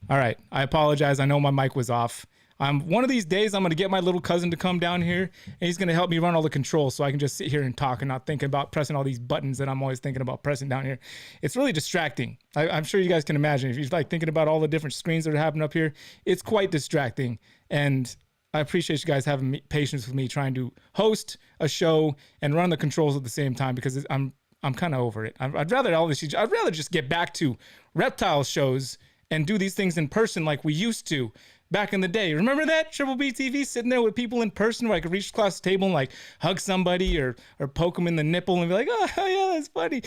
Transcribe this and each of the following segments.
All right. I apologize. I know my mic was off. One of these days, I'm going to get my little cousin to come down here, and he's going to help me run all the controls so I can just sit here and talk and not think about pressing all these buttons that I'm always thinking about pressing down here. It's really distracting. I'm sure you guys can imagine. If you're like thinking about all the different screens that are happening up here, it's quite distracting. And I appreciate you guys having patience with me trying to host a show and run the controls at the same time because I'm kind of over it. I'd rather just get back to Reptile shows and do these things in person like we used to back in the day. Remember that? Triple B TV, sitting there with people in person where I could reach across the table and like hug somebody or poke them in the nipple and be like, oh yeah, that's funny.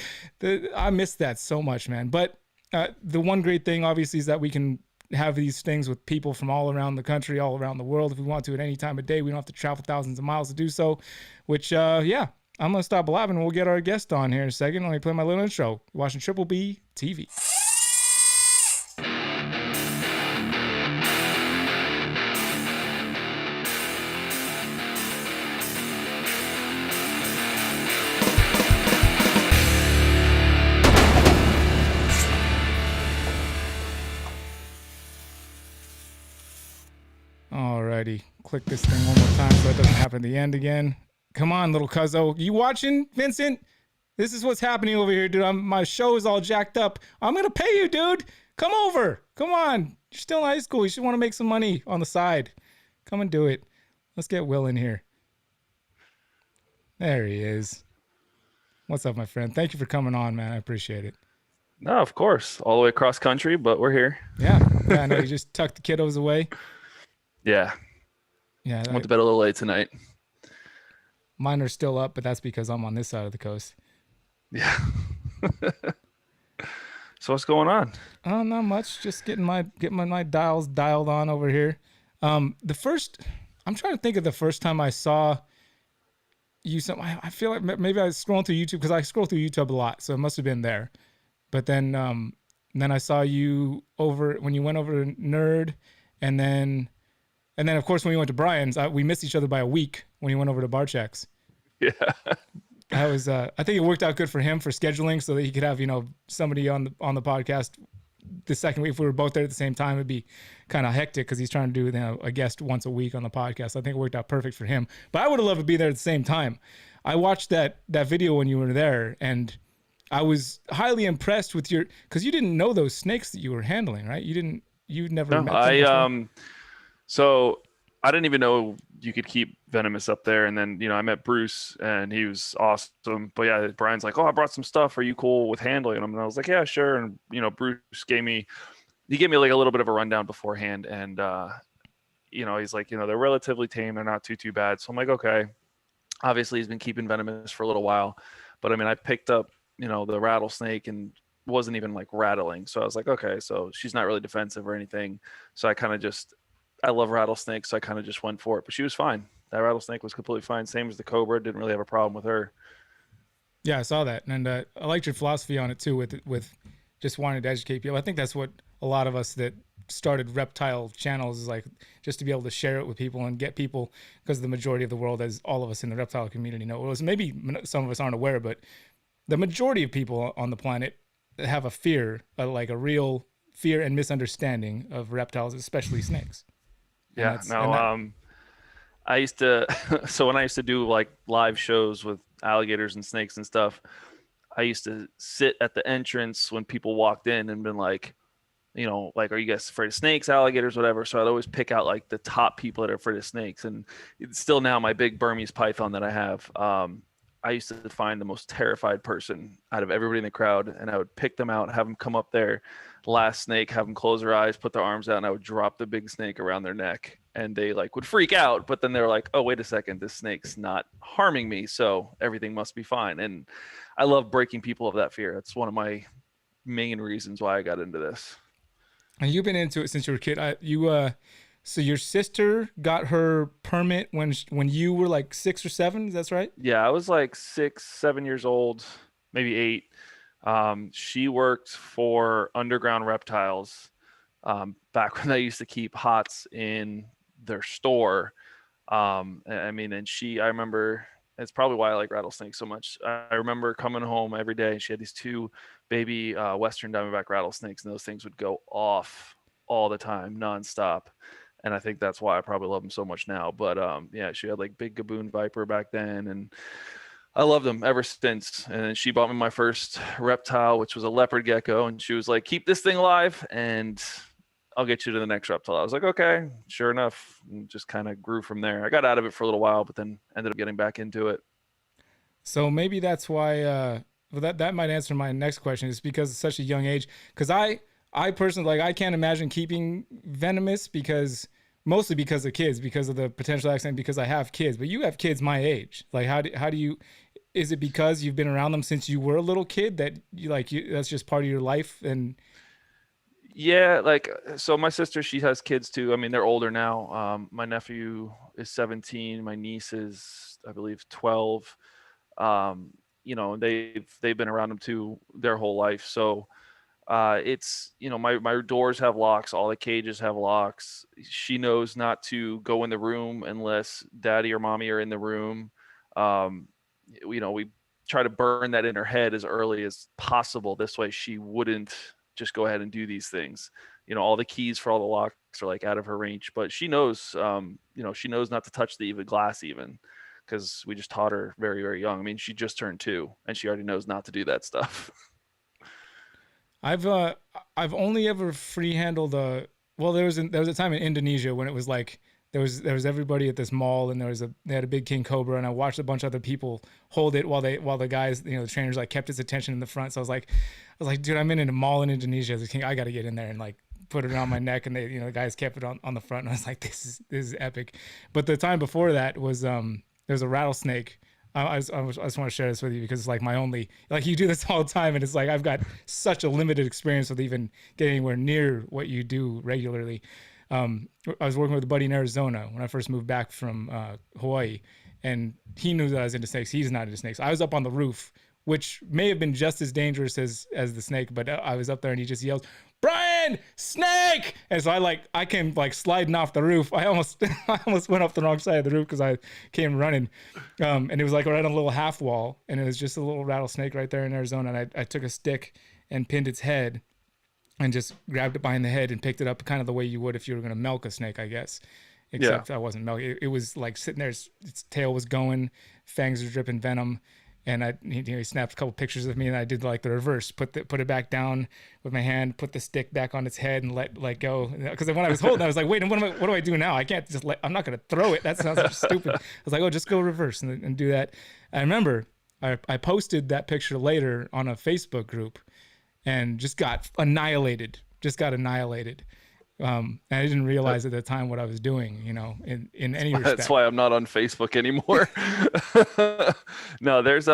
I miss that so much, man. But the one great thing obviously is that we can have these things with people from all around the country, all around the world if we want to at any time of day. We don't have to travel thousands of miles to do so, which yeah, I'm gonna stop blabbing. We'll get our guest on here in a second. Let me play my little intro. You're watching Triple B TV. Alrighty, click this thing one more time so it doesn't happen at the end again. Come on, little cuzzo. You watching, Vincent? This is what's happening over here, dude. My show is all jacked up. I'm going to pay you, dude. Come over. Come on. You're still in high school. You should want to make some money on the side. Come and do it. Let's get Will in here. There he is. What's up, my friend? Thank you for coming on, man. I appreciate it. No, of course. All the way across country, but we're here. Yeah. I know you just tucked the kiddos away. Yeah. Yeah. Went to bed a little late tonight. Mine are still up, but that's because I'm on this side of the coast. Yeah. So what's going on? Not much. Just getting my dials dialed on over here. I'm trying to think of the first time I saw you. I feel like maybe I was scrolling through YouTube because I scroll through YouTube a lot, so it must have been there. But then I saw you when you went over to Nerd, and then of course when we went to Brian's, we missed each other by a week when he went over to Barchek's. Yeah. That was I think it worked out good for him for scheduling so that he could have, somebody on the podcast the second week. If we were both there at the same time, it'd be kind of hectic because he's trying to do a guest once a week on the podcast. I think it worked out perfect for him. But I would have loved to be there at the same time. I watched that video when you were there, and I was highly impressed with because you didn't know those snakes that you were handling, right? You'd never met them before. So I didn't even know you could keep Venomous up there. And then, I met Bruce and he was awesome. But yeah, Brian's like, oh, I brought some stuff. Are you cool with handling them? And I was like, yeah, sure. And, Bruce gave me like a little bit of a rundown beforehand. And, he's like, they're relatively tame. They're not too bad. So I'm like, okay. Obviously he's been keeping Venomous for a little while. But I mean, I picked up, the rattlesnake and wasn't even like rattling. So I was like, okay, so she's not really defensive or anything. So I love rattlesnakes, so I kind of just went for it. But she was fine. That rattlesnake was completely fine. Same as the cobra. Didn't really have a problem with her. Yeah, I saw that. And I liked your philosophy on it, too, with just wanting to educate people. I think that's what a lot of us that started reptile channels is like, just to be able to share it with people and get people, because the majority of the world, as all of us in the reptile community know, maybe some of us aren't aware, but the majority of people on the planet have a fear, like a real fear and misunderstanding of reptiles, especially snakes. Yeah, I used to, so when I used to do like live shows with alligators and snakes and stuff, I used to sit at the entrance when people walked in and been like, like, are you guys afraid of snakes, alligators, whatever? So I'd always pick out like the top people that are afraid of snakes. And it's still now my big Burmese python that I have. I used to find the most terrified person out of everybody in the crowd, and I would pick them out, have them come up there, last snake, have them close their eyes, put their arms out, and I would drop the big snake around their neck, and they like would freak out, but then they're like, oh, wait a second, this snake's not harming me, so everything must be fine. And I love breaking people of that fear. That's one of my main reasons why I got into this. And you've been into it since you were a kid. So your sister got her permit when you were like 6 or 7, is that right? Yeah, I was like 6, 7 years old, maybe 8. She worked for Underground Reptiles back when they used to keep HOTS in their store. I remember, it's probably why I like rattlesnakes so much. I remember coming home every day and she had these 2 baby Western Diamondback rattlesnakes, and those things would go off all the time, nonstop. And I think that's why I probably love them so much now. But yeah, she had like big Gaboon Viper back then, and I loved them ever since. And then she bought me my first reptile, which was a leopard gecko, and she was like, "Keep this thing alive, and I'll get you to the next reptile." I was like, "Okay." Sure enough, and just kind of grew from there. I got out of it for a little while, but then ended up getting back into it. So maybe that's why. Well, that might answer my next question. Is because of such a young age. Because I personally like I can't imagine keeping venomous because mostly because of kids, because of the potential accident, because I have kids. But you have kids my age. Like how do you? Is it because you've been around them since you were a little kid that that's just part of your life and Yeah, like so my sister, she has kids too. I mean, they're older now. My nephew is 17, my niece is, I believe, 12. Um, they've been around them too their whole life. So it's, my doors have locks, all the cages have locks. She knows not to go in the room unless daddy or mommy are in the room. Um, we try to burn that in her head as early as possible. This way she wouldn't just go ahead and do these things. All the keys for all the locks are like out of her range, but she knows, she knows not to touch the even glass even, because we just taught her very, very young. I mean, she just turned 2 and she already knows not to do that stuff. I've uh I've only ever free handled well there was a time in Indonesia when it was like there was everybody at this mall and they had a big king cobra and I watched a bunch of other people hold it while the guys the trainers like kept his attention in the front. So I was like dude, I'm in a mall in Indonesia as a king, I got to get in there and like put it around my neck, and the guys kept it on the front and I was like this is epic. But the time before that was there's a rattlesnake. I just want to share this with you because it's like my only, like you do this all the time and it's like I've got such a limited experience with even getting anywhere near what you do regularly. I was working with a buddy in Arizona when I first moved back from Hawaii, and he knew that I was into snakes. He's not into snakes. I was up on the roof, which may have been just as dangerous as the snake, but I was up there and he just yells, "Brian, snake!" And so I came like sliding off the roof. I almost I almost went off the wrong side of the roof because I came running. And it was like right on a little half wall, and it was just a little rattlesnake right there in Arizona. And I took a stick and pinned its head and just grabbed it behind the head and picked it up kind of the way you would if you were going to milk a snake, I guess. Yeah. Except I wasn't milking. It was like sitting there, its tail was going, fangs were dripping venom. And he snapped a couple pictures of me, and I did like the reverse, put it back down with my hand, put the stick back on its head, and let go. Because when I was holding, I was like, wait, what do I do now? I can't just I'm not gonna throw it. That sounds stupid. I was like, oh, just go reverse and do that. I remember I posted that picture later on a Facebook group, and just got annihilated. And I didn't realize at the time what I was doing, in any respect. That's why I'm not on Facebook anymore. No, there's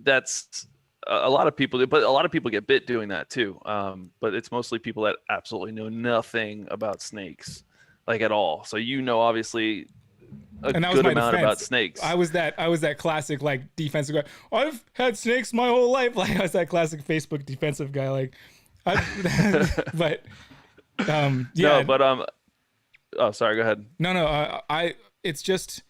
that's a lot of people do, but a lot of people get bit doing that too. But it's mostly people that absolutely know nothing about snakes, like at all. So obviously a And that was good my amount defense. about snakes. I was that classic like defensive guy. I've had snakes my whole life. Like I was that classic Facebook defensive guy. Like, but yeah. No, but oh, sorry, go ahead. No. It's just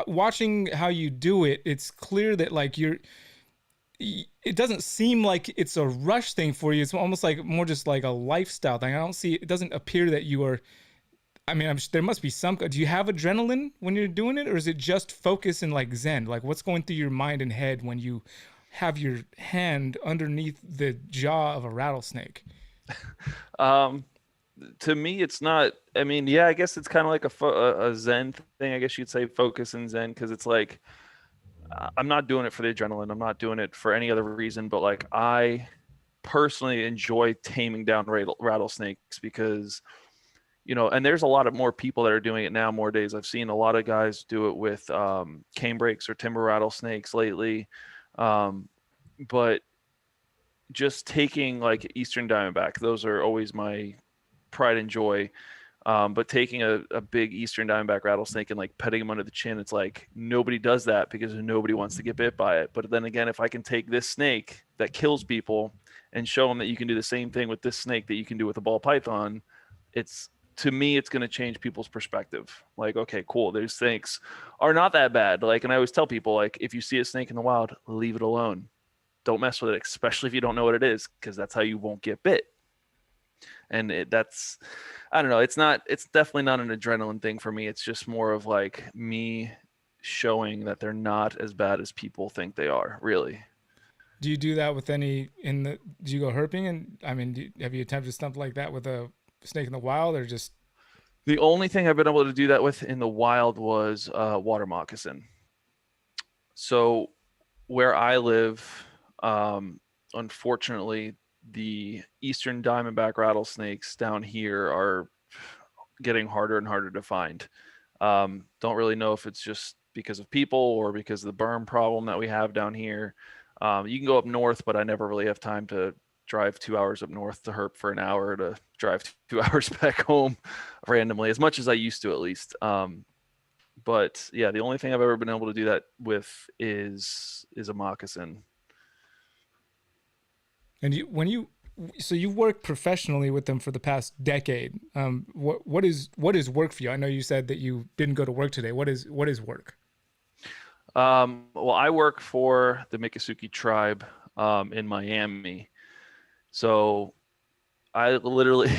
watching how you do it. It's clear that like it doesn't seem like it's a rush thing for you. It's almost like more just like a lifestyle thing. I don't see. It doesn't appear that you are. I mean, there must be some. Do you have adrenaline when you're doing it, or is it just focus and like Zen? Like, what's going through your mind and head when you have your hand underneath the jaw of a rattlesnake? To me, it's not. I mean, yeah, I guess it's kind of like a Zen thing. I guess you'd say focus and Zen, because it's like I'm not doing it for the adrenaline. I'm not doing it for any other reason. But like I personally enjoy taming down rattlesnakes because and there's a lot of more people that are doing it now more days. I've seen a lot of guys do it with canebrakes or timber rattlesnakes lately. But just taking like Eastern Diamondback, those are always my pride and joy. But taking a big Eastern Diamondback rattlesnake and like petting him under the chin, it's like nobody does that because nobody wants to get bit by it. But then again, if I can take this snake that kills people and show them that you can do the same thing with this snake that you can do with a ball python, to me, it's going to change people's perspective. Like, okay, cool. Those snakes are not that bad. Like, and I always tell people, like, if you see a snake in the wild, leave it alone. Don't mess with it, especially if you don't know what it is, because that's how you won't get bit. And that's, I don't know, it's definitely not an adrenaline thing for me. It's just more of like me showing that they're not as bad as people think they are, really. Do you do that with any do you go herping? And I mean, have you attempted something like that with a snake in the wild, or just? The only thing I've been able to do that with in the wild was water moccasin. So where I live, unfortunately, the eastern diamondback rattlesnakes down here are getting harder and harder to find. Don't really know if it's just because of people or because of the berm problem that we have down here. You can go up north, but I never really have time to drive 2 hours up north to herp for an hour to drive 2 hours back home randomly, as much as I used to at least. But yeah, the only thing I've ever been able to do that with is a moccasin. And so you work professionally with them for the past decade. What is work for you? I know you said that you didn't go to work today. What is work? Well, I work for the Miccosukee tribe in Miami. So I literally,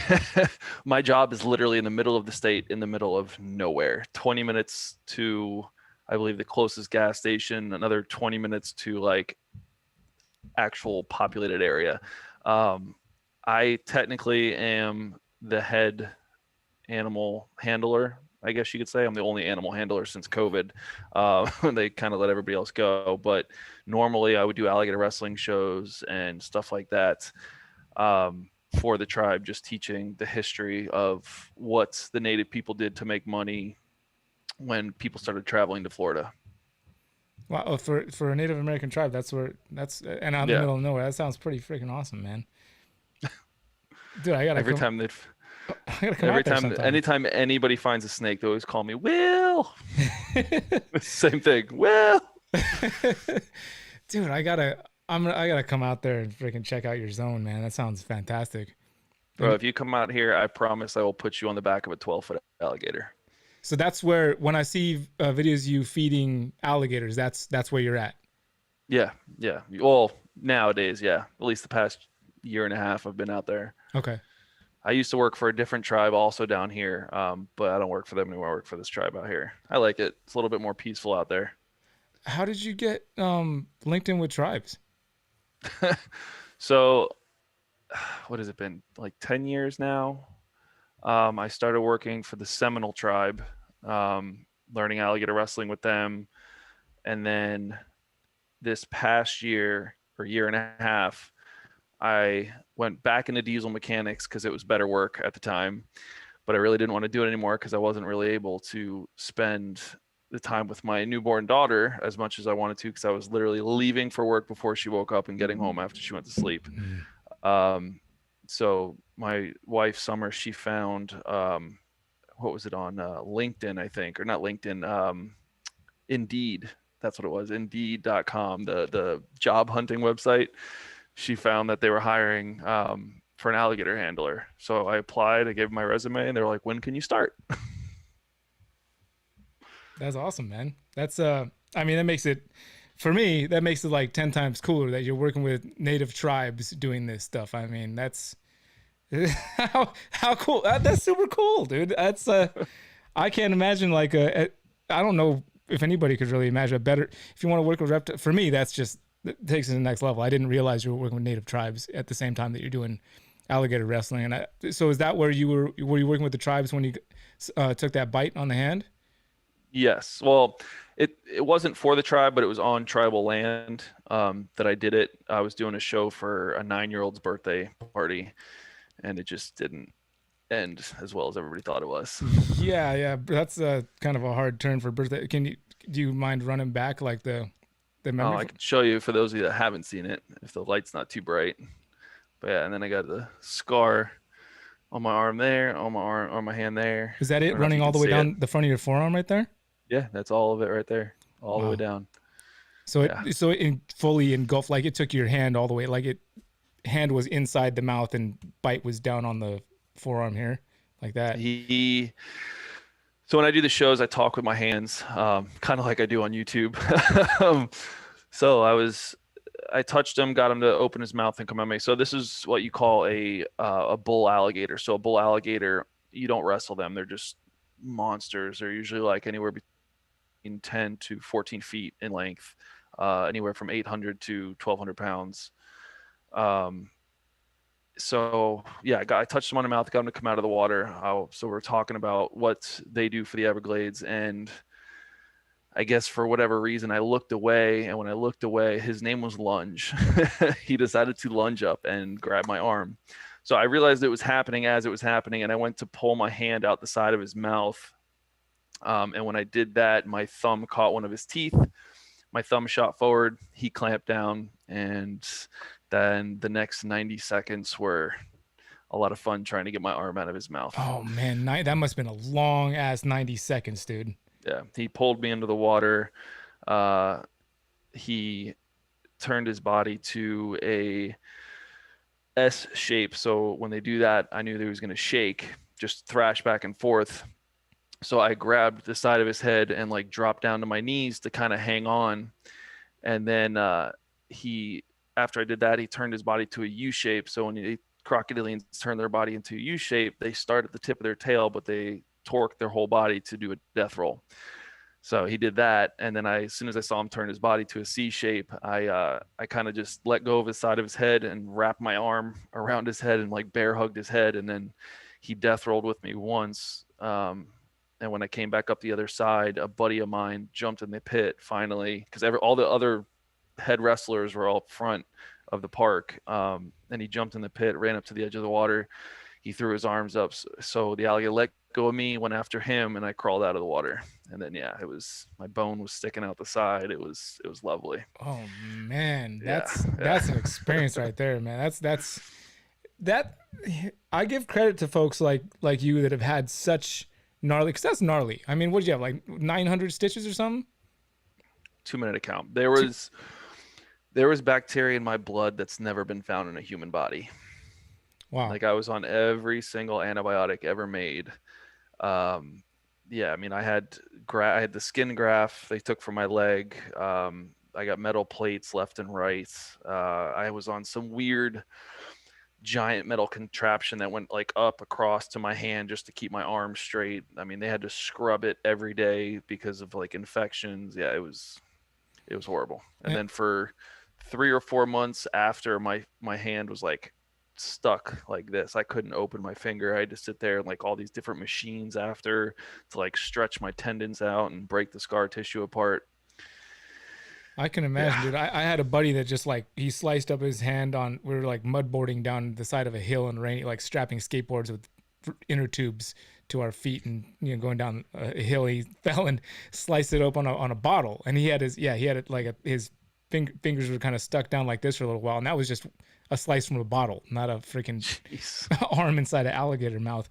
my job is literally in the middle of the state, in the middle of nowhere. 20 minutes to, I believe, the closest gas station, another 20 minutes to like actual populated area. I technically am the head animal handler, I guess you could say. I'm the only animal handler since COVID. They kind of let everybody else go. But normally I would do alligator wrestling shows and stuff like that for the tribe, just teaching the history of what the native people did to make money when people started traveling to Florida. Wow, for a Native American tribe, and out in the Yeah. middle of nowhere. That sounds pretty freaking awesome, man. Dude, I gotta Every come. time they'd I gotta come Every out there time, sometime. anytime anybody finds a snake, they always call me Will. Same thing, Will. Dude, I gotta come out there and freaking check out your zone, man. That sounds fantastic. Bro, And if you come out here, I promise I will put you on the back of a 12-foot alligator. so that's where when I see videos of you feeding alligators, that's where you're at. Yeah, yeah. Well, nowadays, yeah. At least the past year and a half, I've been out there. Okay. I used to work for a different tribe also down here, but I don't work for them anymore. I work for this tribe out here. I like it. It's a little bit more peaceful out there. How did you get linked in with tribes? So, what has it been? Like 10 years now? I started working for the Seminole tribe, learning alligator wrestling with them. And then this past year or year and a half, I went back into diesel mechanics because it was better work at the time. But I really didn't want to do it anymore because I wasn't really able to spend the time with my newborn daughter as much as I wanted to, because I was literally leaving for work before she woke up and getting home after she went to sleep. Mm. Um, so my wife, Summer, she found what was it on LinkedIn, I think, or not LinkedIn, Indeed. That's what it was, Indeed.com, the job hunting website. She found that they were hiring for an alligator handler. So I applied, I gave my resume, and they were like, "When can you start?" That's awesome, man. I mean, that makes it, for me, that makes it like 10 times cooler that you're working with native tribes doing this stuff. I mean, that's how cool. That's super cool, dude. I can't imagine I don't know if anybody could really imagine a better, if you want to work with Reptile, for me, it takes it to the next level. I didn't realize you were working with native tribes at the same time that you're doing alligator wrestling. So is that were you working with the tribes when you took that bite on the hand? Yes. Well, it wasn't for the tribe, but it was on tribal land that I did it. I was doing a show for a 9-year-old's birthday party, and it just didn't end as well as everybody thought it was. Yeah, yeah, that's kind of a hard turn for birthday. Do you mind running back like the Oh, memory? I can show you for those of you that haven't seen it if the light's not too bright. But yeah, and then I got the scar on my arm there, on my hand there. Is that I it? don't know if Running you all can the way see it. down the front of your forearm right there? Yeah, that's all of it right there, all the way Wow. down. So Yeah. fully engulfed, like it took your hand all the way, like hand was inside the mouth and bite was down on the forearm here, like that. He So when I do the shows, I talk with my hands, kind of like I do on YouTube. um, so I touched him, got him to open his mouth and come at me. So this is what you call a bull alligator. So a bull alligator, you don't wrestle them. They're just monsters. They're usually like anywhere between 10 to 14 feet in length, anywhere from 800 to 1,200 pounds. So yeah, I touched him on the mouth, got him to come out of the water. So we're talking about what they do for the Everglades, and I guess for whatever reason, I looked away, and when I looked away, his name was Lunge. He decided to lunge up and grab my arm. So I realized it was happening as it was happening, and I went to pull my hand out the side of his mouth. And when I did that, my thumb caught one of his teeth. My thumb shot forward, he clamped down, and then the next 90 seconds were a lot of fun trying to get my arm out of his mouth. Oh man, that must have been a long ass 90 seconds, dude. Yeah, he pulled me into the water. He turned his body to a S shape. So when they do that, I knew that he was going to shake, just thrash back and forth. So I grabbed the side of his head and like dropped down to my knees to kind of hang on. And then after I did that, he turned his body to a U shape. So when crocodilians turn their body into a U shape, they start at the tip of their tail, but they torque their whole body to do a death roll. So he did that, and then as soon as I saw him turn his body to a C shape, I kind of just let go of his side of his head and wrapped my arm around his head and like bear hugged his head, and then he death rolled with me once. And when I came back up the other side, a buddy of mine jumped in the pit finally, because all the other head wrestlers were all up front of the park, and he jumped in the pit, ran up to the edge of the water. He threw his arms up, so the alligator let go of me, went after him, and I crawled out of the water. And then my bone was sticking out the side. It was lovely. Oh man, that's an experience right there, man. That I give credit to folks like you that have had such gnarly, because that's gnarly. I mean, what did you have, like 900 stitches or something? 2-minute account. There was bacteria in my blood that's never been found in a human body. Wow. Like I was on every single antibiotic ever made. Yeah, I mean, I had the skin graft they took from my leg. I got metal plates left and right. I was on some weird giant metal contraption that went like up across to my hand just to keep my arm straight. I mean, they had to scrub it every day because of like infections. Yeah, it was horrible. And then for 3 or 4 months after, my hand was like stuck like this. I couldn't open my finger. I had to sit there and like all these different machines after to like stretch my tendons out and break the scar tissue apart. I can imagine, dude. I had a buddy that just like, he sliced up his hand we were like mudboarding down the side of a hill and rain, like strapping skateboards with inner tubes to our feet and going down a hill. He fell and sliced it open on a bottle, and he had his fingers were kind of stuck down like this for a little while, and that was just a slice from a bottle, not a freaking arm inside an alligator mouth.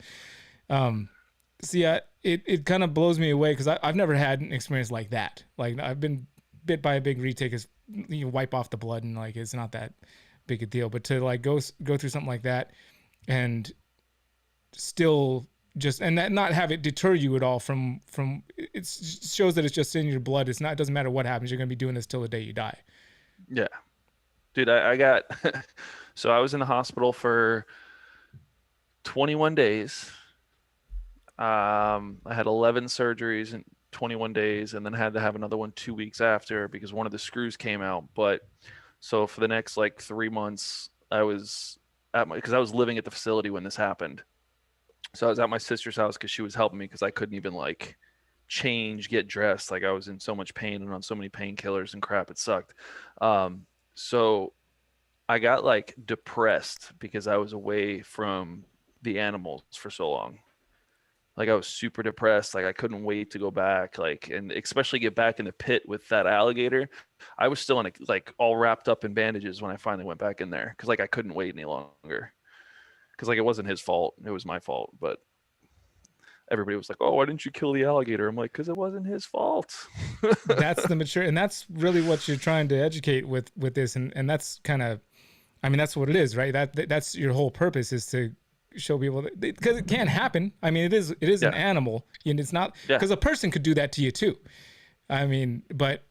It kind of blows me away because I've never had an experience like that. Like I've been bit by a big retake, is you wipe off the blood and like it's not that big a deal, but to like go through something like that and still just and that not have it deter you at all from it shows that it's just in your blood. It doesn't matter what happens, you're gonna be doing this till the day you die. Yeah, dude, I got so I was in the hospital for 21 days. I had 11 surgeries in 21 days, and then had to have another one 2 weeks after because one of the screws came out. But so for the next like 3 months, I was because I was living at the facility when this happened. So I was at my sister's house because she was helping me because I couldn't even like change, get dressed. Like I was in so much pain and on so many painkillers and crap. It sucked. So I got like depressed because I was away from the animals for so long. Like I was super depressed. Like I couldn't wait to go back, like, and especially get back in the pit with that alligator. I was still like all wrapped up in bandages when I finally went back in there. Cause like I couldn't wait any longer. Cause like it wasn't his fault. It was my fault. But everybody was like, "Oh, why didn't you kill the alligator?" I'm like, "Cause it wasn't his fault." That's the mature, and that's really what you're trying to educate with this. And that's kind of, I mean, that's what it is, right? That's your whole purpose, is to show people that, because it can happen. I mean, it is an animal, and it's not, because a person could do that to you too. I mean, but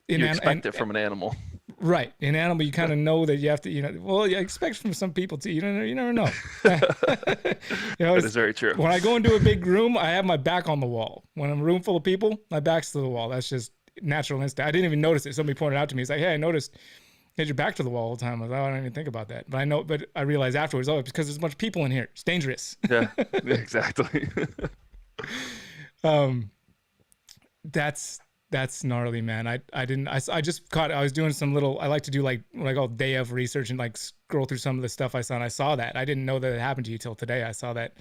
you expect it from an animal. Right. An animal, you kind of know that you have to, well, you expect from some people too. You never know. That is very true. When I go into a big room, I have my back on the wall. When I'm in a room full of people, my back's to the wall. That's just natural instinct. I didn't even notice it. Somebody pointed out to me. It's like, hey, I noticed you had your back to the wall all the time. I was like, oh, I don't even think about that. But I realized afterwards, oh, it's because there's a bunch of people in here. It's dangerous. Yeah, exactly. That's gnarly, man. I just caught, I was doing some little, I like to do like what I call day of research and like scroll through some of the stuff I saw, and I saw that. I didn't know that it happened to you till today. I saw that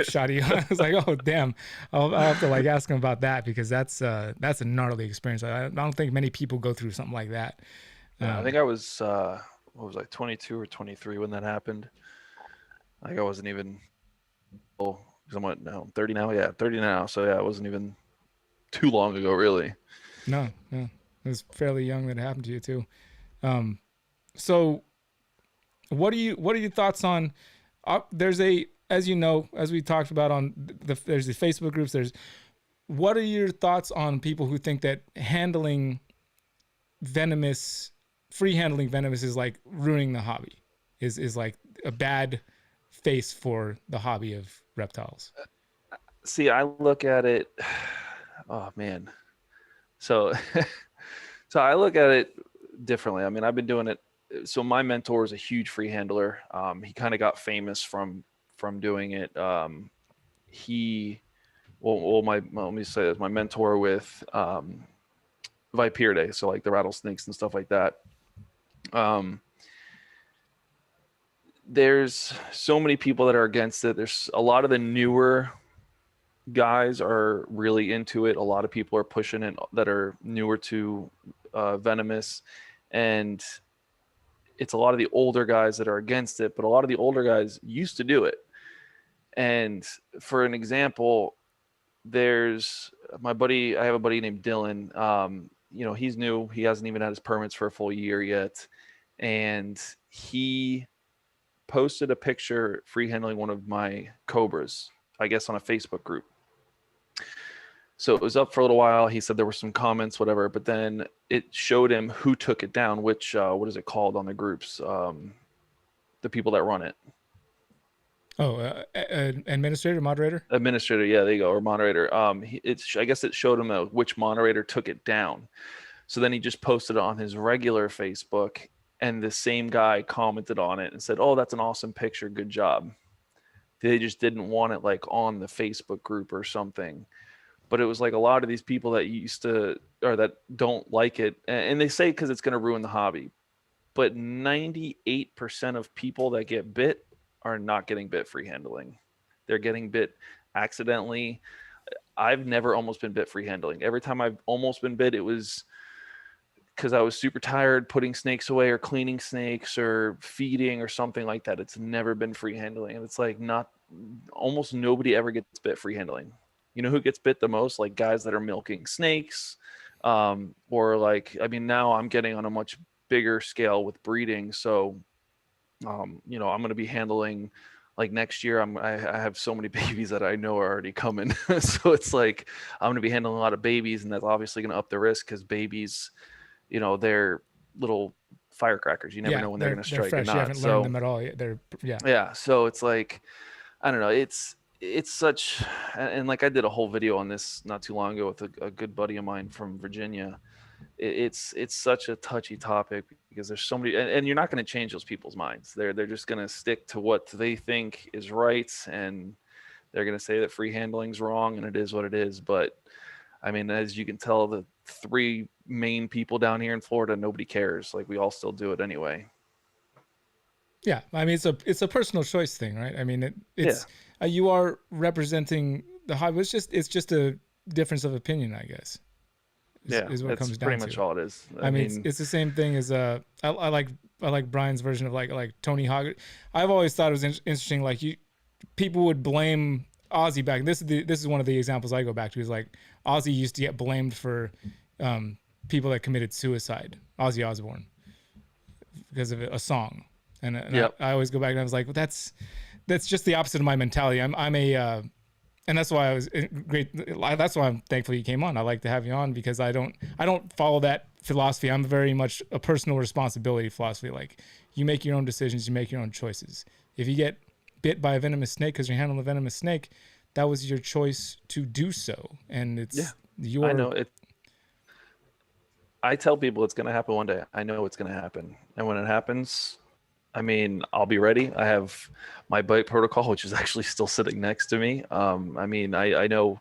shot of you. I was like, oh damn, I'll have to like ask him about that, because that's a gnarly experience. I don't think many people go through something like that. I think I was what was I, 22 or 23 when that happened. Like I wasn't even, oh, somewhat, no, I'm 30 now. Yeah, 30 now. So yeah, it wasn't even too long ago, really. No, it was fairly young that it happened to you too. So what are your thoughts on, there's as you know, as we talked about on there's the Facebook groups, what are your thoughts on people who think that free handling venomous is like ruining the hobby, is like a bad face for the hobby of reptiles? See, I look at it, oh man. So, so I look at it differently. I mean, I've been doing it. So my mentor is a huge free handler. He kind of got famous from doing it. Let me say this, my mentor with Viperidae, so like the rattlesnakes and stuff like that. There's so many people that are against it. There's a lot of the newer guys are really into it. A lot of people are pushing it that are newer to venomous, and it's a lot of the older guys that are against it, but a lot of the older guys used to do it. And for an example, there's I have a buddy named Dylan. He's new. He hasn't even had his permits for a full year yet. And he posted a picture free handling one of my cobras, I guess on a Facebook group. So it was up for a little while. He said there were some comments, whatever, but then it showed him who took it down, which, what is it called on the groups? The people that run it. Oh, administrator, moderator? Administrator, yeah, there you go, or moderator. I guess it showed him which moderator took it down. So then he just posted it on his regular Facebook, and the same guy commented on it and said, "Oh, that's an awesome picture, good job." They just didn't want it like on the Facebook group or something. But it was like a lot of these people that that don't like it, and they say because it's going to ruin the hobby. But 98% of people that get bit are not getting bit free handling. They're getting bit accidentally. I've never almost been bit free handling. Every time I've almost been bit, it was because I was super tired putting snakes away or cleaning snakes or feeding or something like that. It's never been free handling. And it's like almost nobody ever gets bit free handling. You know who gets bit the most? Like guys that are milking snakes, or like, I mean, now I'm getting on a much bigger scale with breeding. So, I'm going to be handling, like next year, I have so many babies that I know are already coming. So it's like, I'm going to be handling a lot of babies, and that's obviously going to up the risk because babies, they're little firecrackers. You never know when they're going to strike or not. You haven't learned them at all. Yeah. So it's like, I don't know. It's such, and like I did a whole video on this not too long ago with a good buddy of mine from Virginia. It's such a touchy topic because there's so many, and you're not going to change those people's minds. They're just going to stick to what they think is right, and they're going to say that free handling's wrong, and it is what it is. But I mean, as you can tell, the three main people down here in Florida, nobody cares. Like we all still do it anyway. Yeah, I mean, it's a personal choice thing, right? I mean, you are representing the hobby. It's just a difference of opinion, I guess. Is what it comes down to. Pretty much all it is. I mean, it's the same thing as I like Brian's version of like Tony Hawk. I've always thought it was interesting. Like people would blame Ozzy back. This is one of the examples I go back to. Is like Ozzy used to get blamed for people that committed suicide. Ozzy Osbourne, because of a song. And yep. I always go back and I was like, well, that's just the opposite of my mentality. I'm And that's why I was great. That's why I'm thankful you came on. I like to have you on because I don't follow that philosophy. I'm very much a personal responsibility philosophy. Like you make your own decisions, you make your own choices. If you get bit by a venomous snake because you're handling a venomous snake, that was your choice to do so, and Yeah, it's I your. know it. I tell people it's going to happen one day. I know it's going to happen. And when it happens, I mean, I'll be ready. I have my bite protocol, which is actually still sitting next to me. I mean, I know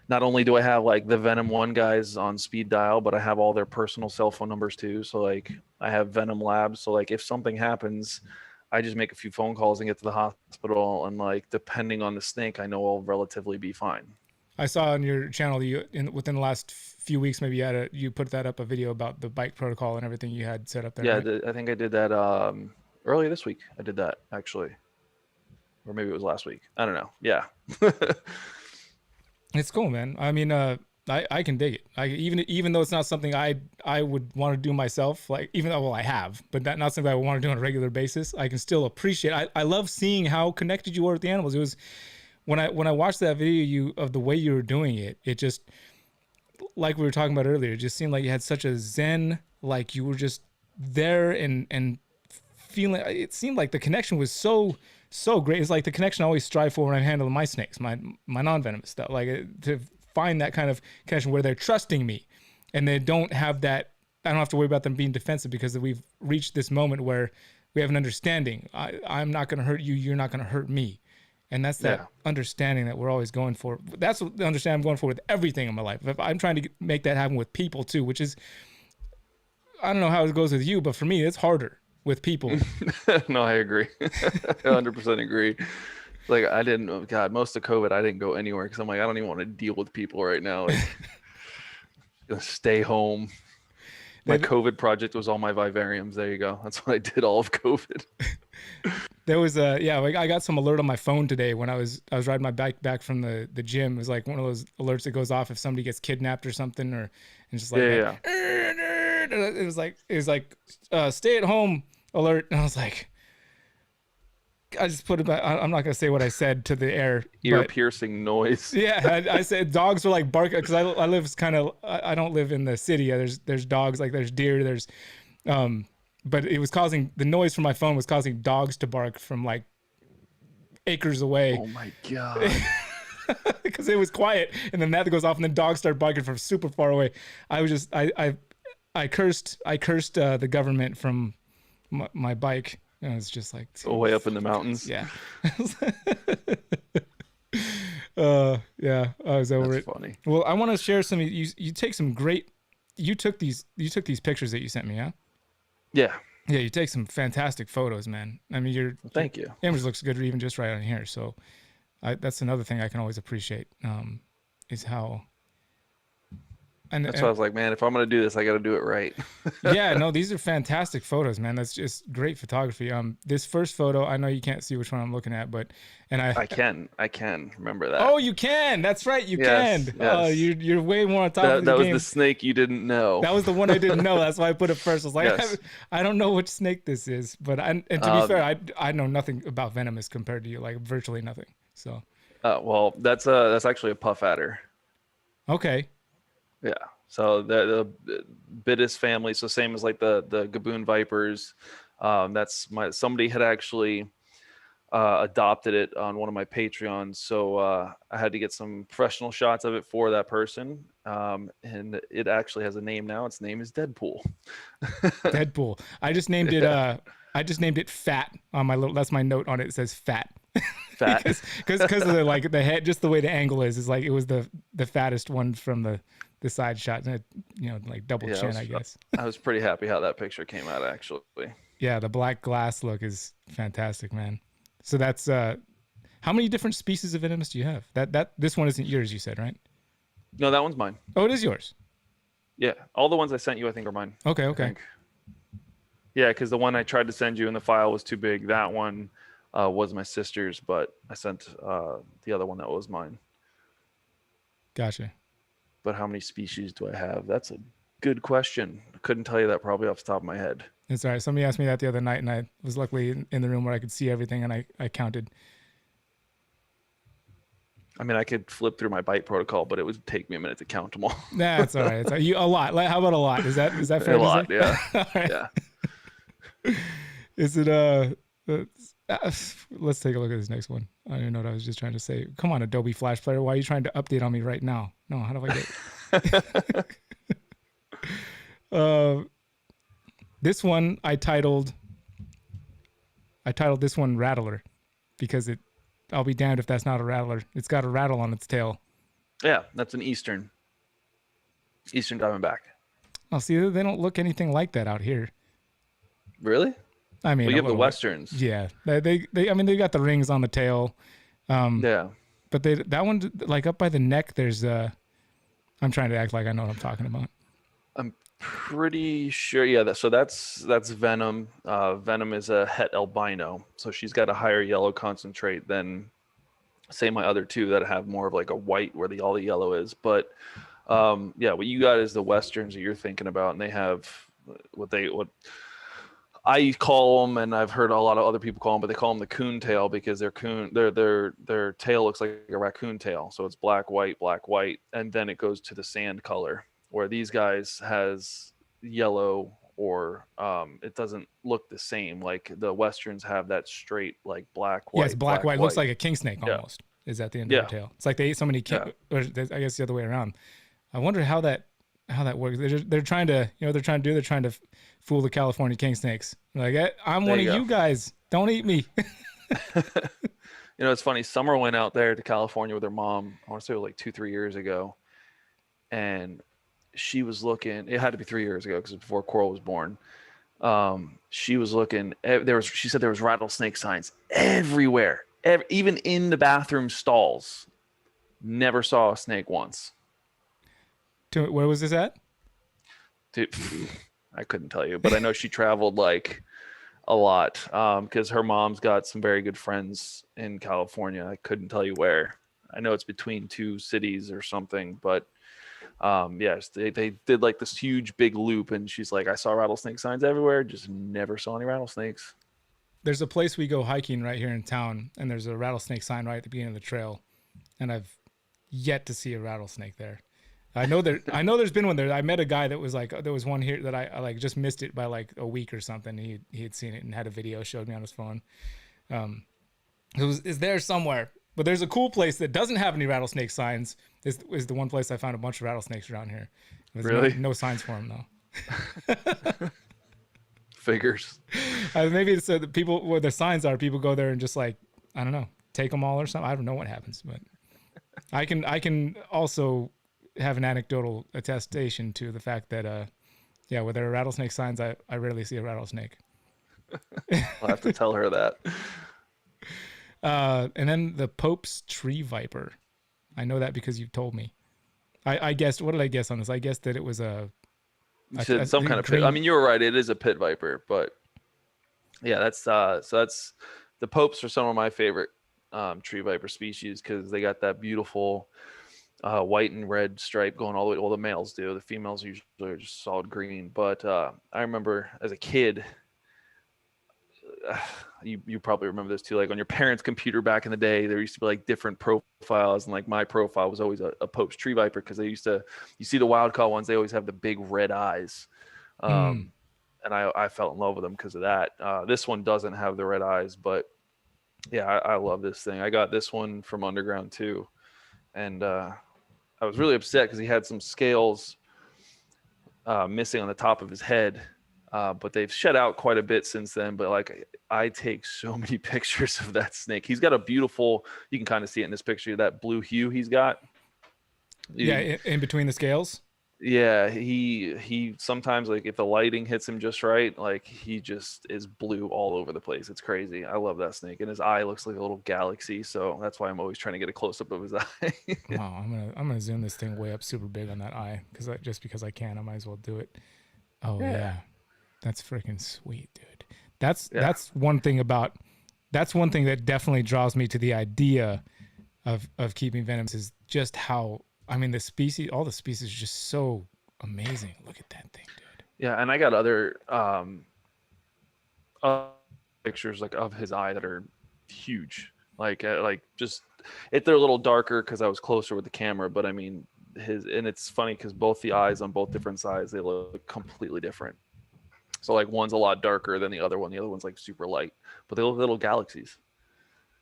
not only do I have like the Venom One guys on speed dial, but I have all their personal cell phone numbers too. So like I have Venom Labs. So like if something happens, I just make a few phone calls and get to the hospital. And like depending on the snake, I know I'll relatively be fine. I saw on your channel within the last few weeks, maybe you put that up a video about the bike protocol and everything you had set up there. Yeah, Right? I think I did that earlier this week. I did that actually, or maybe it was last week. I don't know. Yeah. It's cool, man. I mean, I can dig it. Even though it's not something I would want to do myself. Like even though I have, but that not something I would want to do on a regular basis. I can still appreciate. I love seeing how connected you are with the animals. It was when I watched that video of the way you were doing it. It just like we were talking about earlier. It just seemed like you had such a zen. Like you were just there and feeling. It seemed like the connection was so great. It's like the connection I always strive for when I'm handling my snakes, my non-venomous stuff. Like to find that kind of connection where they're trusting me, and they don't have that. I don't have to worry about them being defensive because we've reached this moment where we have an understanding. I'm not going to hurt you. You're not going to hurt me, and that's that understanding that we're always going for. That's the understanding I'm going for with everything in my life. If I'm trying to make that happen with people too, which is I don't know how it goes with you, but for me, it's harder with people. No, I agree. 100% agree. Like I didn't, oh God, most of COVID, I didn't go anywhere because I'm like, I don't even want to deal with people right now. Like, gonna stay home. My COVID project was all my vivariums. There you go. That's what I did all of COVID. There was like I got some alert on my phone today when I was riding my bike back from the gym. It was like one of those alerts that goes off if somebody gets kidnapped or something, or and just like Yeah. it was like stay at home alert, and I was like, I just put it back. I'm not gonna say what I said to the air. Ear piercing noise. Yeah, I said dogs were like barking because I live kind of I don't live in the city. There's dogs, like there's deer, there's but it was causing the noise from my phone was causing dogs to bark from like acres away. Oh my God. Because it was quiet, and then that goes off, and then dogs start barking from super far away. I was just I cursed the government from my bike. And I was just like way up in the mountains. Yeah. Yeah, I was over That's it. funny. Well, I want to share some. You take some great. You took these pictures that you sent me, huh? Yeah. Yeah, you take some fantastic photos, man. I mean, Thank you. Image looks good even just right on here. So, that's another thing I can always appreciate. Is how. And that's why I was like, man, if I'm gonna do this, I got to do it right. Yeah, no, these are fantastic photos, man. That's just great photography. This first photo, I know you can't see which one I'm looking at, but I can remember that. Oh, you can. That's right, you can. Yes. Oh, you're way more on top of the that was game. the snake you didn't know. That was the one I didn't know. That's why I put it first. I was like, Yes. I don't know which snake this is, but and to be fair, I know nothing about Venomous compared to you, like virtually nothing. So. Well, that's actually a puff adder. Okay. Yeah. So the Bitis family, so same as like the Gaboon Vipers. That's somebody had actually adopted it on one of my Patreons. So I had to get some professional shots of it for that person. And it actually has a name now. Its name is Deadpool. Deadpool. I just named it Fat on my little. That's my note on it. It says Fat. Fat. Because of the head, just the way the angle is like it was the fattest one from the side shot, and like double chin, I guess. I was pretty happy how that picture came out, actually. Yeah, the black glass look is fantastic, man. So that's how many different species of Venomous do you have? This one isn't yours, you said, right? No, that one's mine. Oh, it is yours. Yeah, all the ones I sent you, I think, are mine. Okay. Yeah, because the one I tried to send you in the file was too big. That one was my sister's, but I sent the other one that was mine. Gotcha. But how many species do I have? That's a good question. I couldn't tell you that probably off the top of my head. It's all right. Somebody asked me that the other night, and I was luckily in the room where I could see everything, and I counted. I mean, I could flip through my bite protocol, but it would take me a minute to count them all. Nah, it's all right. It's all right. You a lot. How about a lot? Is that A fair to say? lot, yeah, All right. yeah. Is it uh, let's take a look at this next one. I don't even know what I was just trying to say. Come on, Adobe Flash Player. Why are you trying to update on me right now? No, how do I get this one I titled this one Rattler because I'll be damned if that's not a rattler. It's got a rattle on its tail. Yeah, that's an Eastern Diamondback. Oh, see, they don't look anything like that out here. Really? I mean, Well, a you have the little bit. Westerns. Yeah, they I mean, they got the rings on the tail. Yeah. But that one, like up by the neck, there's I'm trying to act like I know what I'm talking about. I'm pretty sure. Yeah. So that's Venom. Venom is a het albino, so she's got a higher yellow concentrate than, say, my other two that have more of like a white where all the yellow is. But yeah, what you got is the Westerns that you're thinking about, and they have what I call them, and I've heard a lot of other people call them, but they call them the coon tail because their tail looks like a raccoon tail. So it's black, white, and then it goes to the sand color. Where these guys has yellow, or it doesn't look the same. Like the Westerns have that straight like black, white. Yeah, it's black, white. It looks like a king snake Yeah. almost. Is at the end of Yeah. their tail. It's like they ate so many or I guess the other way around. I wonder how that works. They're trying to fool the California king snakes. Like, I'm one of you guys. Don't eat me. You know, it's funny. Summer went out there to California with her mom. I want to say it was like 2-3 years ago, and she was looking. It had to be 3 years ago because it was before Coral was born. She was looking. She said there was rattlesnake signs everywhere, even in the bathroom stalls. Never saw a snake once. Where was this at? Dude, I couldn't tell you, but I know she traveled like a lot because her mom's got some very good friends in California. I couldn't tell you where. I know it's between two cities or something, but yes, they did like this huge big loop, and she's like, I saw rattlesnake signs everywhere, just never saw any rattlesnakes. There's a place we go hiking right here in town, and there's a rattlesnake sign right at the beginning of the trail, and I've yet to see a rattlesnake there. I know there's been one there. I met a guy that was like, there was one here that I like just missed it by like a week or something. He had seen it and had a video, showed me on his phone. It's there somewhere, but there's a cool place that doesn't have any rattlesnake signs. Is the one place I found a bunch of rattlesnakes around here. There's really? no signs for them though. Figures. Maybe it's the people where the signs are. People go there and just like, I don't know, take them all or something. I don't know what happens, but I can also have an anecdotal attestation to the fact that where there are rattlesnake signs, I rarely see a rattlesnake. I'll have to tell her that. And then the Pope's tree viper. I know that because you've told me. I guessed. What did I guess on this? I guessed that it was You said some kind of pit. I mean, you were right. It is a pit viper, but yeah, that's the Popes are some of my favorite tree viper species because they got that beautiful white and red stripe going all the way. Well, the males do. The females usually are just solid green. But I remember as a kid, you probably remember this too. Like on your parents' computer back in the day, there used to be like different profiles, and like my profile was always a Pope's tree viper because you see the wild caught ones, they always have the big red eyes. And I fell in love with them because of that. This one doesn't have the red eyes, but yeah, I love this thing. I got this one from Underground too, and I was really upset because he had some scales missing on the top of his head, but they've shed out quite a bit since then. But like, I take so many pictures of that snake. He's got a beautiful, you can kind of see it in this picture, that blue hue he's got. Yeah, in between the scales. Yeah, he sometimes, like if the lighting hits him just right, like he just is blue all over the place. It's crazy. I love that snake, and his eye looks like a little galaxy, so that's why I'm always trying to get a close up of his eye. Wow, I'm gonna zoom this thing way up super big on that eye because I can. I might as well do it. Oh yeah, that's freaking sweet, dude. That's one thing that definitely draws me to the idea of keeping Venomous is just how, I mean, all the species are just so amazing. Look at that thing, dude. Yeah, and I got other pictures like of his eye that are huge, like just they're a little darker because I was closer with the camera, but I mean and it's funny because both the eyes on both different sides, they look completely different. So like one's a lot darker than the other one. The other one's like super light, but they look little galaxies.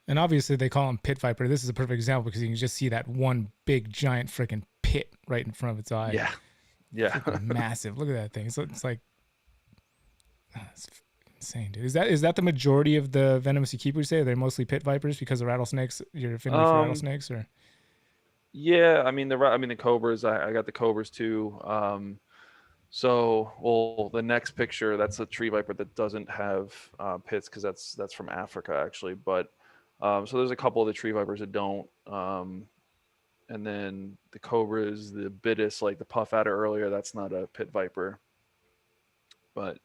And obviously they call him pit viper. This is a perfect example because you can just see that one big giant freaking pit right in front of its eye. Yeah. Yeah. Freaking massive. Look at that thing. So it's like, it's insane, dude. Is that the majority of the venomous you keep? Would you say are they mostly pit vipers because of rattlesnakes? Your affinity for rattlesnakes, or? Yeah, I mean the cobras. I got the cobras too. Well, the next picture, that's a tree viper that doesn't have pits because that's from Africa actually. But so there's a couple of the tree vipers that don't. And then the cobras, the bitis, like the puff adder earlier, that's not a pit viper. But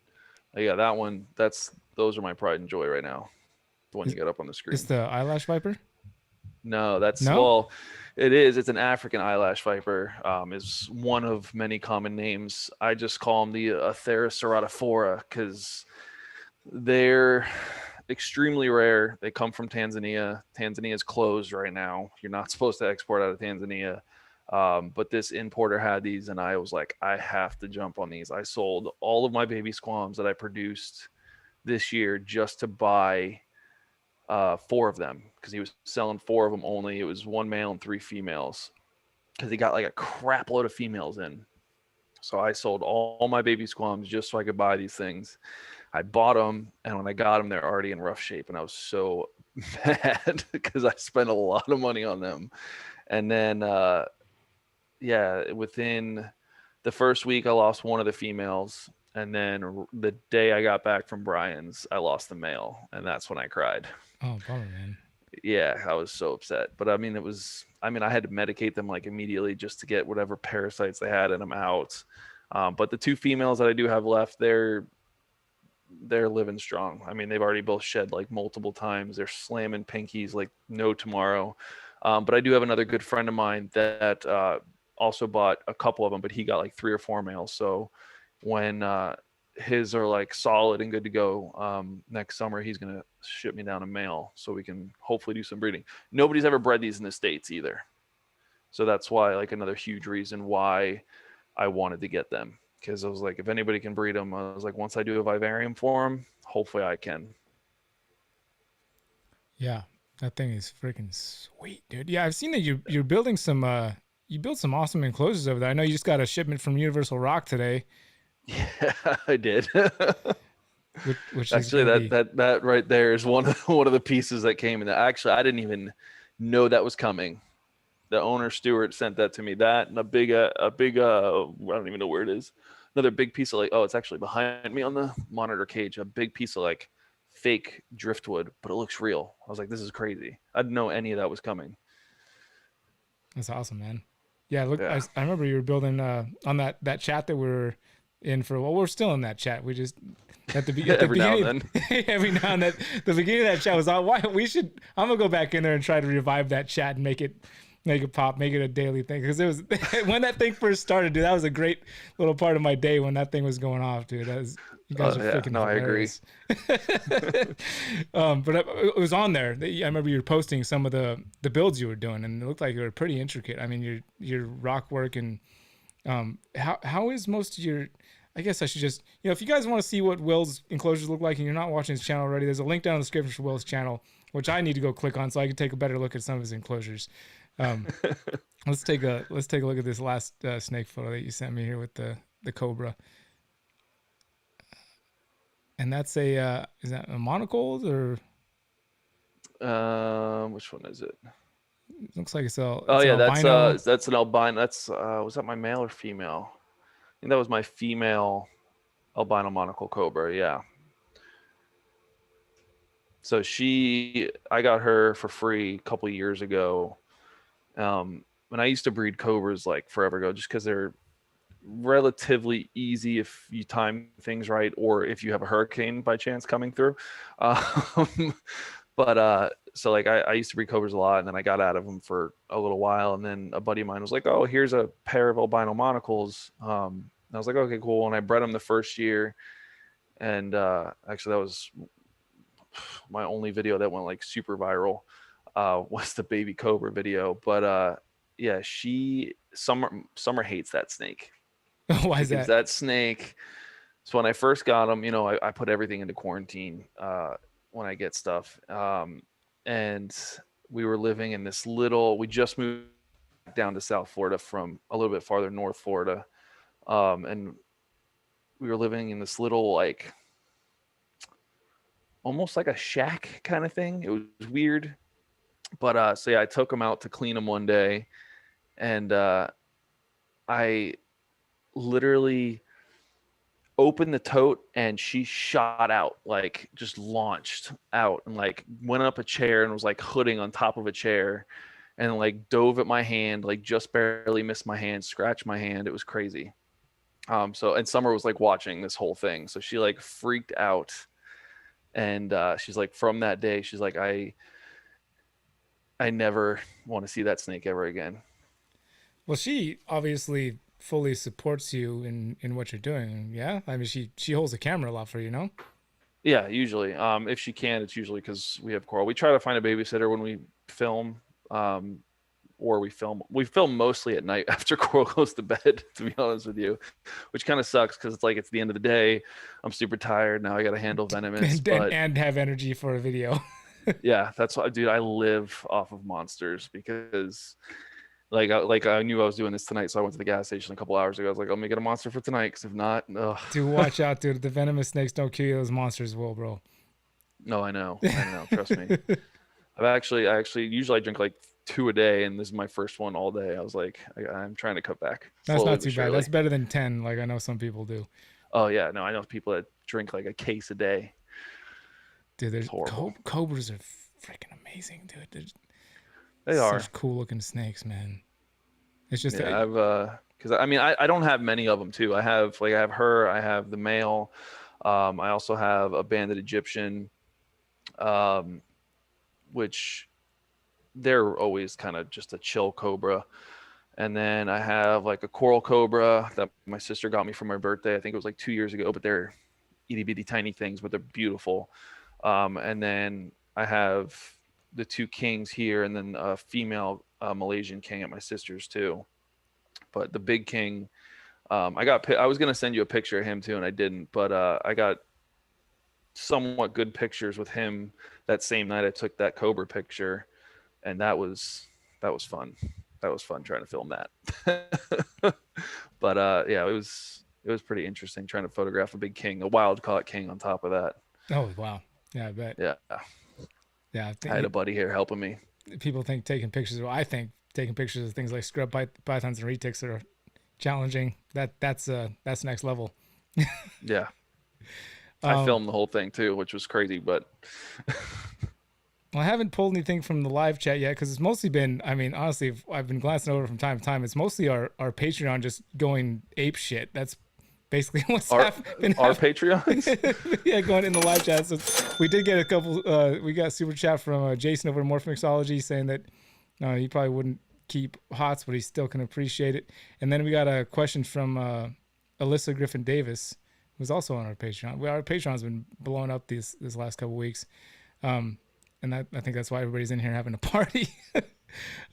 yeah, that one, those are my pride and joy right now. The one you got up on the screen. It's the eyelash viper. No, No? well, it is. It's an African eyelash viper. Is one of many common names. I just call them the Atheraceratophora because they're extremely rare. They come from Tanzania. Tanzania is closed right now. You're not supposed to export out of Tanzania. But this importer had these, and I was like, I have to jump on these. I sold all of my baby squams that I produced this year just to buy 4 of them because he was selling 4 of them only. It was 1 male and 3 females because he got like a crap load of females in. So I sold all my baby squams just so I could buy these things. I bought them, and when I got them, they're already in rough shape, and I was so mad because I spent a lot of money on them. And then, within the first week, I lost one of the females, and then the day I got back from Brian's, I lost the male, and that's when I cried. Oh, bummer, man. Yeah, I was so upset. But I mean, I had to medicate them like immediately just to get whatever parasites they had in them out. But the 2 females that I do have left, they're living strong. I mean, they've already both shed like multiple times. They're slamming pinkies like no tomorrow. But I do have another good friend of mine that also bought a couple of them, but he got like 3 or 4 males. So when his are like solid and good to go, next summer he's gonna ship me down a male so we can hopefully do some breeding. Nobody's ever bred these in the States either. So that's why, like, another huge reason why I wanted to get them. Because I was like, if anybody can breed them, I was like, once I do a vivarium for them, hopefully I can. Yeah, that thing is freaking sweet, dude. Yeah, I've seen that you're building some you built some awesome enclosures over there. I know you just got a shipment from Universal Rock today. Yeah, I did. Which actually that right there is one of the pieces that came in. Actually, I didn't even know that was coming. The owner Stuart sent that to me. That and a big I don't even know where it is. Another big piece of it's actually behind me on the monitor cage. A big piece of like fake driftwood, but it looks real. I was like, this is crazy. I didn't know any of that was coming. That's awesome, man. Yeah, look, Yeah. I remember you were building on that chat that we were in for. Well, we're still in that chat. We just at the beginning. Every now and then. Every now and then, the beginning of that chat was on. Why we should? I'm gonna go back in there and try to revive that chat and make it pop, make it a daily thing. Because it was when that thing first started, dude. That was a great little part of my day when that thing was going off, dude. That was, you guys are freaking hilarious. I agree. But it was on there. I remember you were posting some of the builds you were doing, and it looked like they were pretty intricate. I mean, your rock work and how is most of your. I guess I should just, if you guys want to see what Will's enclosures look like and you're not watching his channel already, there's a link down in the description for Will's channel, which I need to go click on so I can take a better look at some of his enclosures. Let's take a look at this last snake photo that you sent me here with the cobra. And that's is that a monocold or? Which one is it? It looks like it's a. Oh yeah, albino. that's an albino. That's was that my male or female? I think that was my female albino monocle cobra. Yeah. So I got her for free a couple of years ago. And I used to breed cobras like forever ago, just because they're relatively easy if you time things right, or if you have a hurricane by chance coming through. So like I used to breed cobras a lot, and then I got out of them for a little while, and then a buddy of mine was like, "Oh, here's a pair of albino monocles." And I was like, "Okay, cool." And I bred them the first year, and actually that was my only video that went like super viral. was the baby cobra video. But yeah, Summer hates that snake Why is because that? that snake. So when I first got him, I put everything into quarantine when I get stuff. And we were living in this little. We just moved down to South Florida from a little bit farther north Florida, and we were living in this little like almost like a shack kind of thing. It was weird, but so yeah, I took him out to clean him one day, and I literally opened the tote and she shot out, like just launched out and like went up a chair and was like hooding on top of a chair and like dove at my hand, like just barely missed my hand, scratched my hand. It was crazy. So and Summer was like watching this whole thing, so she like freaked out, and she's like, from that day, she's like, I never want to see that snake ever again. Well, she obviously fully supports you in what you're doing. Yeah, I mean, she holds the camera a lot for you, know. Yeah, usually. If she can, it's usually because we have Coral. We try to find a babysitter when we film, um, or we film mostly at night after Coral goes to bed, to be honest with you, which kind of sucks because it's like it's the end of the day. I'm super tired now. I got to handle Venomous, and but and have energy for a video. yeah, that's what, dude. I live off of monsters because like I knew I was doing this tonight, so I went to the gas station a couple hours ago. I was like, "Let me get a monster for tonight, because if not, ugh." Dude, watch out, dude. The venomous snakes don't kill you; those monsters will, bro. No, I know. Trust me. I actually usually I drink like two a day, and this is my first one all day. I was like, I'm trying to cut back That's slowly not but too bad. That's surely. better than 10, like I know some people do. Oh yeah, no, I know people that drink like a case a day. Dude, It's horrible. cobras are freaking amazing, dude. They're They are. such cool looking snakes, man. It's just Yeah, I've because I mean I don't have many of them too. I have her, I have the male, I also have a banded Egyptian, um, which they're always kind of just a chill cobra. And then I have like a coral cobra that my sister got me for my birthday. I think it was like 2 years ago, but they're itty bitty tiny things, but they're beautiful. And then I have the two kings here, and then a female Malaysian king at my sister's too. But the big king, I was gonna send you a picture of him too, and I didn't. But I got somewhat good pictures with him that same night I took that cobra picture, and that was fun. That was fun trying to film that. But yeah, it was pretty interesting trying to photograph a big king, a wild caught king on top of that. oh wow, yeah, I bet. Yeah, Yeah, I I had a think buddy here helping me. people think taking pictures. Well, I think taking pictures of things like pythons and retics are challenging. That's next level. Yeah, I Um, filmed the whole thing too, which was crazy. But well, I haven't pulled anything from the live chat yet because it's mostly been. I mean, honestly, I've been glancing over from time to time. It's mostly our Patreon just going ape shit. That's basically what's our been our happening. Patreons. Yeah, going in the live chat. So we did get a couple. We got super chat from Jason over at Morphmixology saying that he probably wouldn't keep HOTS, but he still can appreciate it. And then we got a question from Alyssa Griffin Davis, who's also on our Patreon. Our Patreon's been blowing up this last couple weeks, and I think that's why everybody's in here having a party.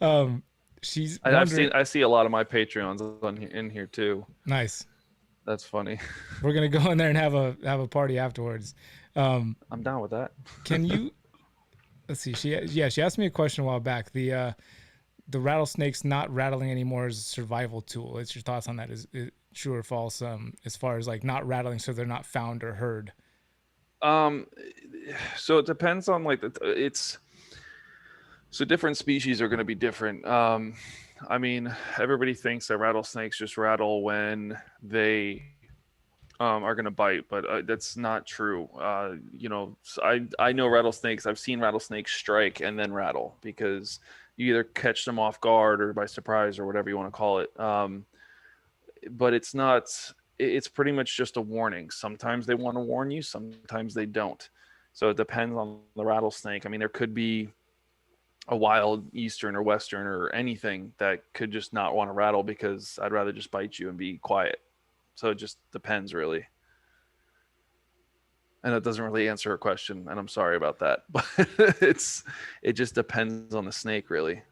um, she's I've wondering. seen I see a lot of my Patreons in here too. Nice. That's funny. We're gonna go in there and have a party afterwards. Um, I'm down with that. can you? Let's see. She asked me a question a while back. The rattlesnake's not rattling anymore as a survival tool. What's your thoughts on that? Is it true or false? As far as like not rattling, so they're not found or heard. Um, so it depends on like it's so different species are going to be different. I mean, everybody thinks that rattlesnakes just rattle when they are going to bite, but that's not true. I know rattlesnakes. I've seen rattlesnakes strike and then rattle because you either catch them off guard or by surprise or whatever you want to call it. But it's not. It's pretty much just a warning. Sometimes they want to warn you. Sometimes they don't. So it depends on the rattlesnake. I mean, there could be a wild eastern or western or anything that could just not want to rattle because I'd rather just bite you and be quiet. So it just depends really. And that doesn't really answer her question, and I'm sorry about that. But it just depends on the snake, really.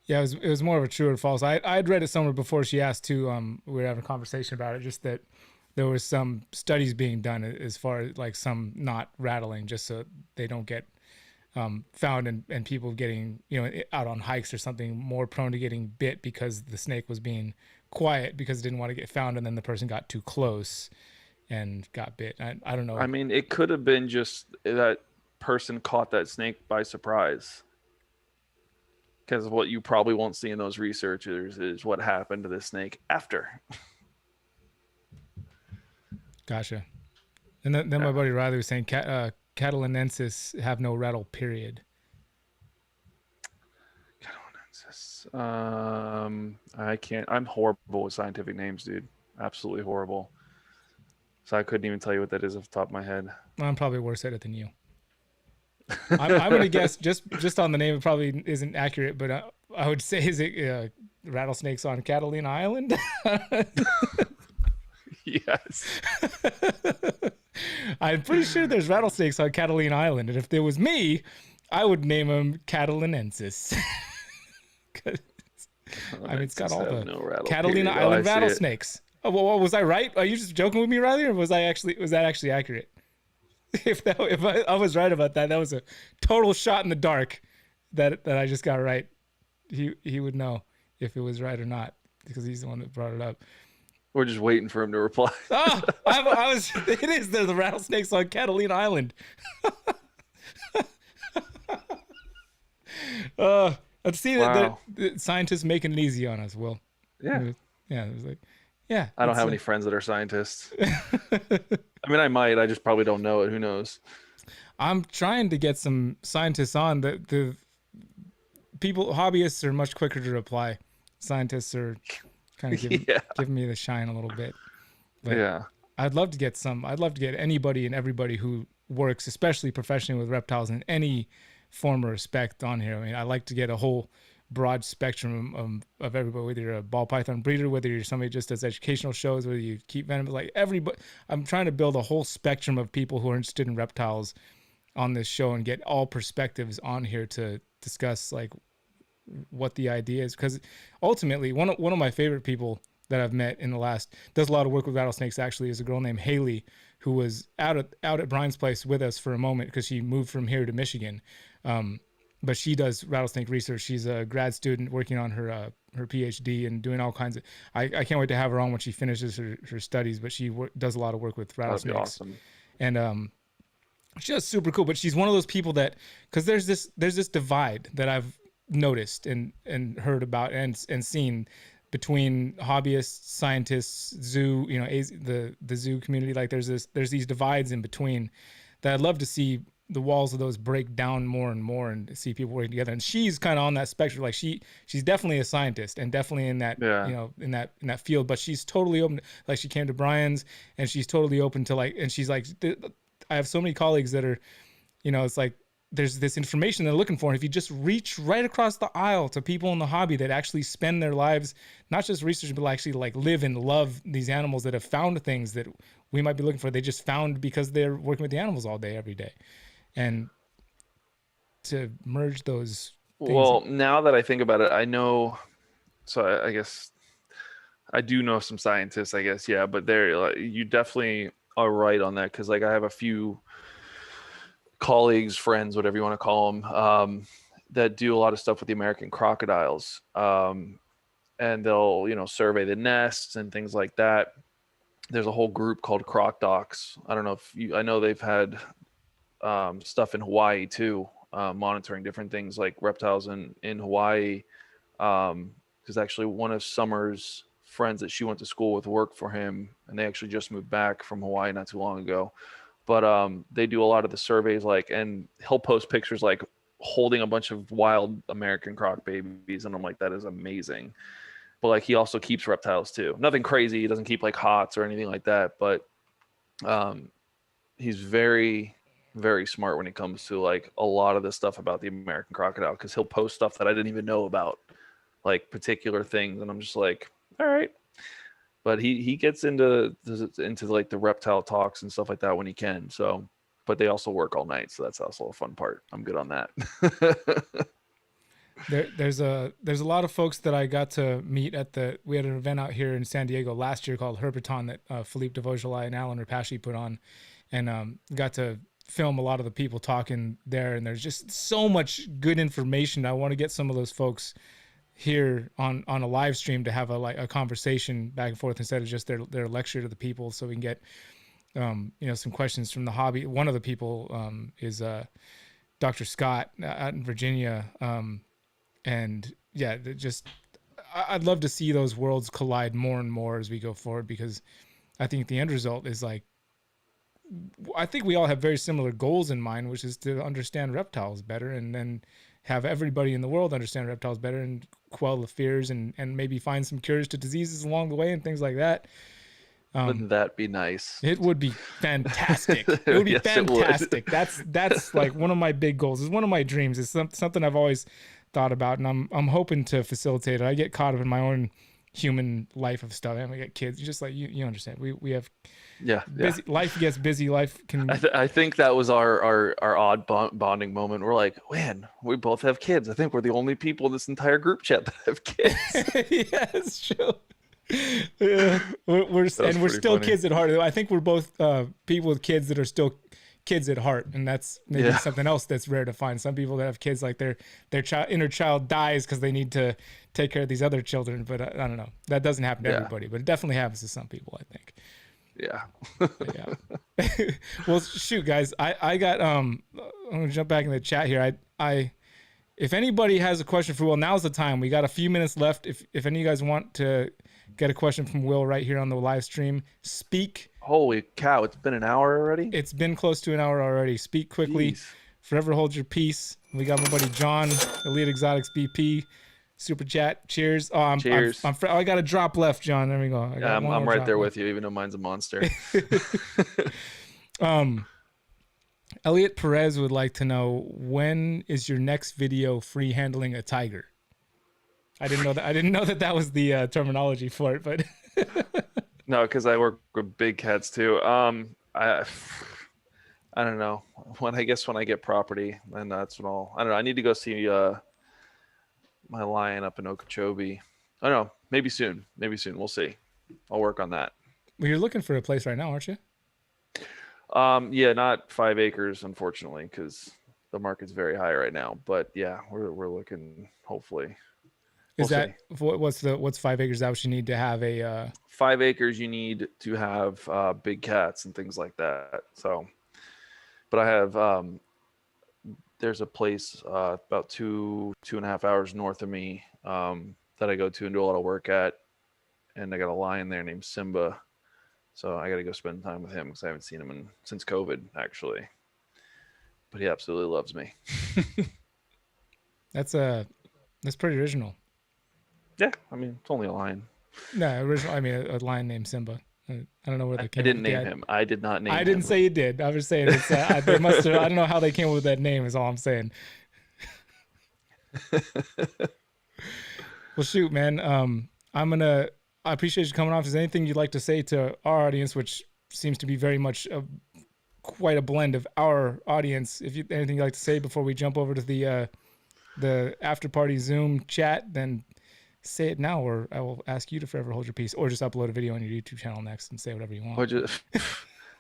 Yeah, it was more of a true or false. I'd read it somewhere before she asked too. We were having a conversation about it. Just that there was some studies being done as far as like some not rattling, just so they don't get found, and people getting out on hikes or something more prone to getting bit because the snake was being quiet because it didn't want to get found, and then the person got too close and got bit. I don't know. I mean, it could have been just that person caught that snake by surprise. Because what you probably won't see in those researchers is what happened to the snake after. Gotcha. And then my buddy Riley was saying Catalanensis have no rattle, period. I can't. I'm horrible with scientific names, dude. Absolutely horrible. So I couldn't even tell you what that is off the top of my head. I'm probably worse at it than you. I'm gonna guess just on the name, it probably isn't accurate, but I would say is it rattlesnakes on Catalina Island? Yes. I'm pretty sure there's rattlesnakes on Catalina Island, and if there was me, I would name them Catalinensis. I mean, it's got all the Catalina Island rattlesnakes. Oh, well, was I right? Are you just joking with me, Riley, or was that actually accurate? If I was right about that, that was a total shot in the dark that I just got right. He would know if it was right or not because he's the one that brought it up. We're just waiting for him to reply. I was. It is. They're the rattlesnakes on Catalina Island. Let's see that scientists making it easy on us. Will. Yeah. Yeah. It was like, yeah. I don't have any friends that are scientists. I mean, I might. I just probably don't know it. Who knows? I'm trying to get some scientists on. The people, hobbyists are much quicker to reply. Scientists are kind of giving me the shine a little bit. But yeah. I'd love to get anybody and everybody who works, especially professionally with reptiles, in any form of respect on here. I mean, I like to get a whole broad spectrum of everybody, whether you're a ball python breeder, whether you're somebody just does educational shows, whether you keep Venomous, like everybody. I'm trying to build a whole spectrum of people who are interested in reptiles on this show and get all perspectives on here to discuss like what the idea is, because ultimately one of my favorite people that I've met in the last, does a lot of work with rattlesnakes actually, is a girl named Haley, who was out at Brian's place with us for a moment because she moved from here to Michigan. But she does rattlesnake research. She's a grad student working on her PhD and doing all kinds of. I can't wait to have her on when she finishes her studies. But she does a lot of work with rattlesnakes. That'd be awesome. And she's just super cool. But she's one of those people that, because there's this divide that I've noticed and heard about and seen between hobbyists, scientists, zoo, the zoo community. Like there's these divides in between that I'd love to see the walls of those break down more and more and see people working together. And she's kind of on that spectrum. Like she's definitely a scientist and definitely in that, in that field, but she's totally open. Like she came to Brian's and she's totally open to like, and she's like, I have so many colleagues that are, it's like, there's this information they're looking for. And if you just reach right across the aisle to people in the hobby that actually spend their lives, not just researching, but actually like live and love these animals that have found things that we might be looking for. They just found because they're working with the animals all day, every day. And to merge those things. Well, now that I think about it, I know, so I guess I do know some scientists, I guess. Yeah. But you definitely are right on that. Cause like I have a few colleagues, friends, whatever you want to call them, that do a lot of stuff with the American crocodiles. And they'll, survey the nests and things like that. There's a whole group called Croc Docs. I don't know I know they've had stuff in Hawaii too, monitoring different things like reptiles in Hawaii. Because actually one of Summer's friends that she went to school with worked for him, and they actually just moved back from Hawaii not too long ago. But they do a lot of the surveys, and he'll post pictures like holding a bunch of wild American croc babies, and I'm like, that is amazing. But like he also keeps reptiles too. Nothing crazy. He doesn't keep like hots or anything like that. But he's very, very smart when it comes to like a lot of the stuff about the American crocodile, because he'll post stuff that I didn't even know about, like particular things, and I'm just like, all right. but he gets into like the reptile talks and stuff like that when he can. So, but they also work all night, so that's also a fun part. I'm good on that. There's a lot of folks that I got to meet we had an event out here in San Diego last year called Herpeton that Philippe de Vaugelas and Alan Rapace put on, and got to film a lot of the people talking there. And there's just so much good information. I want to get some of those folks here on a live stream to have a conversation back and forth instead of just their lecture to the people, so we can get some questions from the hobby. One of the people is Dr. Scott out in Virginia, and yeah, I'd love to see those worlds collide more and more as we go forward, because I think the end result is like, I think we all have very similar goals in mind, which is to understand reptiles better, and then have everybody in the world understand reptiles better and quell the fears, and maybe find some cures to diseases along the way and things like that. Wouldn't that be nice? It would be fantastic. It would be Yes, fantastic. It would. That's like one of my big goals. It's one of my dreams. It's something I've always thought about, and I'm hoping to facilitate it. I get caught up in my own human life of stuff. I get kids. Just like you understand. We have busy. Life gets busy. Life can. I think that was our odd bonding moment. We're like, man, we both have kids. I think we're the only people in this entire group chat that have kids. Yeah, it's true. Yeah, we're still funny. Kids at heart. I think we're both people with kids that are still kids at heart, and that's maybe something else that's rare to find. Some people that have kids, like their inner child dies because they need to take care of these other children. But I don't know. That doesn't happen to everybody, but it definitely happens to some people, I think. Yeah. Yeah. Well, shoot, guys, I got I'm gonna jump back in the chat here. I if anybody has a question for Will, now's the time. We got a few minutes left. If any of you guys want to get a question from Will right here on the live stream, speak. Holy cow, it's been an hour already? It's been close to an hour already. Speak quickly. Jeez. Forever hold your peace. We got my buddy John, Elite Exotics BP, super chat. Cheers. Oh, cheers. I got a drop left, John. There we go. I'm right there with you, even though mine's a monster. Elliot Perez would like to know, when is your next video free handling a tiger? I didn't know that was the terminology for it, but no, because I work with big cats too. I don't know. When I get property, then that's when I don't know. I need to go see my lion up in Okeechobee. I don't know. Maybe soon. We'll see. I'll work on that. Well, you're looking for a place right now, aren't you? Yeah, not 5 acres, unfortunately, because the market's very high right now. But yeah, we're looking. Hopefully. Is that what's 5 acres? That what you need to have a 5 acres? You need to have big cats and things like that. So, but I have there's a place about 2.5 hours north of me that I go to and do a lot of work at, and I got a lion there named Simba. So I got to go spend time with him because I haven't seen him since COVID, actually. But he absolutely loves me. That's pretty original. Yeah, I mean, it's only a lion. No, original. I mean, a lion named Simba. I don't know where they came. I didn't name him. I did not name him. I didn't say you did. I was saying it's. They must have. I don't know how they came up with that name. Is all I'm saying. Well, shoot, man. I appreciate you coming off. Is there anything you'd like to say to our audience, which seems to be very much quite a blend of our audience? If you anything you'd like to say before we jump over to the after party Zoom chat, then say it now, or I will ask you to forever hold your peace, or just upload a video on your YouTube channel next and say whatever you want. Or just,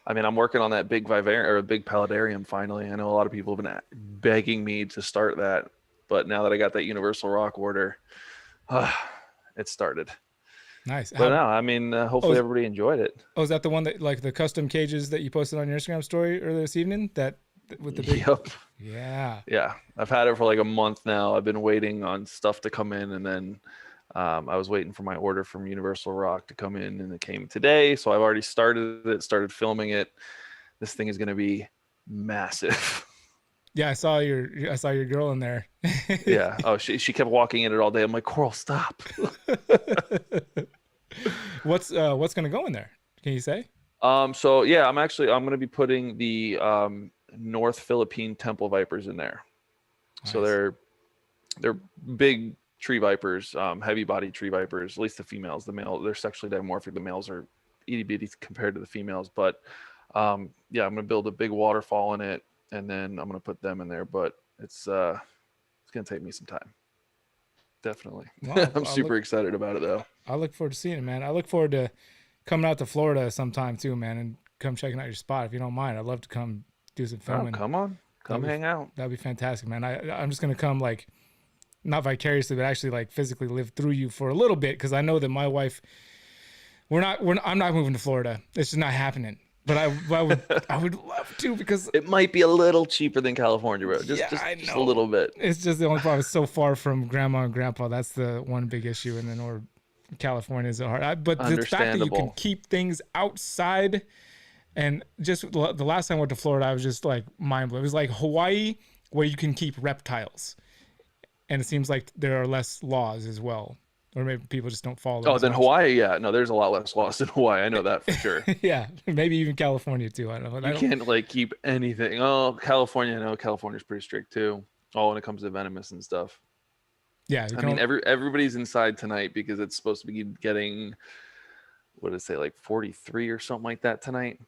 I mean, I'm working on that big vivarium or a big paludarium finally. I know a lot of people have been begging me to start that, but now that I got that Universal Rock order, it started. Nice. But no, I mean, hopefully everybody enjoyed it. Oh, is that the one that, like, the custom cages that you posted on your Instagram story earlier this evening? That with the big... Yep. Yeah. I've had it for like a month now. I've been waiting on stuff to come in, and then I was waiting for my order from Universal Rock to come in, and it came today. So I've already started filming it. This thing is going to be massive. Yeah, I saw your girl in there. Yeah. Oh, she kept walking in it all day. I'm like, Coral, stop. What's gonna go in there? Can you say? So yeah, I'm gonna be putting the North Philippine temple vipers in there. Nice. So they're big tree vipers, heavy body tree vipers, at least the females. The male, they're sexually dimorphic. The males are itty bitty compared to the females. But yeah, I'm going to build a big waterfall in it, and then I'm going to put them in there. But it's going to take me some time. Definitely. Well, I'm super excited about it, though. I look forward to seeing it, man. I look forward to coming out to Florida sometime too, man, and come checking out your spot if you don't mind. I'd love to come do some filming. Oh, come on. Come hang out. That'd be fantastic, man. I'm just going to come, like, not vicariously, but actually, like, physically live through you for a little bit, because I know that my wife, I'm not moving to Florida. It's just not happening. But I would love to, because it might be a little cheaper than California, bro. Just a little bit. It's just the only problem. It's so far from grandma and grandpa. That's the one big issue. And then, or California is hard. But the fact that you can keep things outside, and just the last time I went to Florida, I was just like mind blown. It was like Hawaii, where you can keep reptiles, and it seems like there are less laws as well. Or maybe people just don't follow. Oh, then Hawaii, yeah. No, there's a lot less laws in Hawaii. I know that for sure. Yeah, maybe even California too. I don't know. You can't like keep anything. Oh, California, no, California's pretty strict too. Oh, when it comes to venomous and stuff. Yeah, I mean, everybody's inside tonight because it's supposed to be getting, what did it say, like 43 or something like that tonight.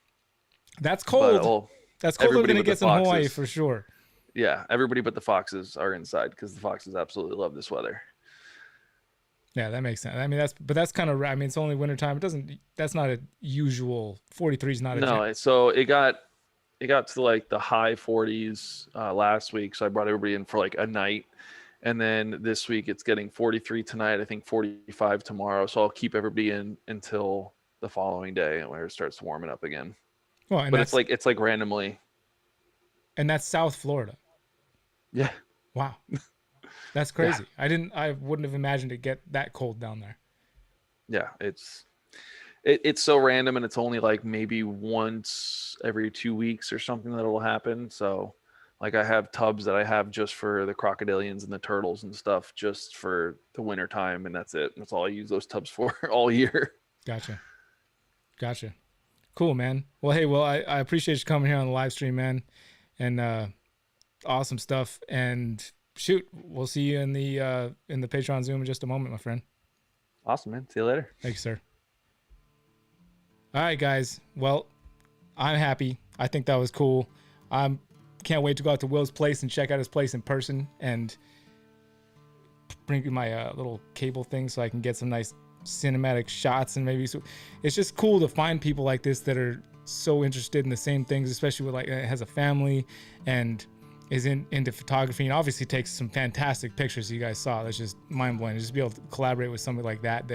That's cold. That's colder than it gets in Hawaii for sure. Yeah, everybody but the foxes are inside because the foxes absolutely love this weather. Yeah, that makes sense. I mean, that's kind of, I mean, it's only wintertime. That's not a usual, 43 is not a no. So it got to like the high 40s last week. So I brought everybody in for like a night. And then this week it's getting 43 tonight. I think 45 tomorrow. So I'll keep everybody in until the following day where it starts warming up again. Well, but it's like randomly. And that's South Florida. Yeah. Wow. That's crazy. Yeah. I wouldn't have imagined it get that cold down there. Yeah, it's so random, and it's only like maybe once every 2 weeks or something that'll happen. So like I have tubs that I have just for the crocodilians and the turtles and stuff, just for the winter time, and that's it. That's all I use those tubs for all year. Gotcha. Cool, man. Well, hey, I appreciate you coming here on the live stream, man, and awesome stuff. And shoot, we'll see you in the Patreon Zoom in just a moment, my friend. Awesome, man. See you later. Thank you, sir. All right, guys. Well, I'm happy. I think that was cool. Can't wait to go out to Will's place and check out his place in person, and bring my little cable thing so I can get some nice cinematic shots. And maybe it's just cool to find people like this that are so interested in the same things, especially with like has a family and is into photography, and obviously takes some fantastic pictures you guys saw. That's just mind blowing. Just be able to collaborate with somebody like that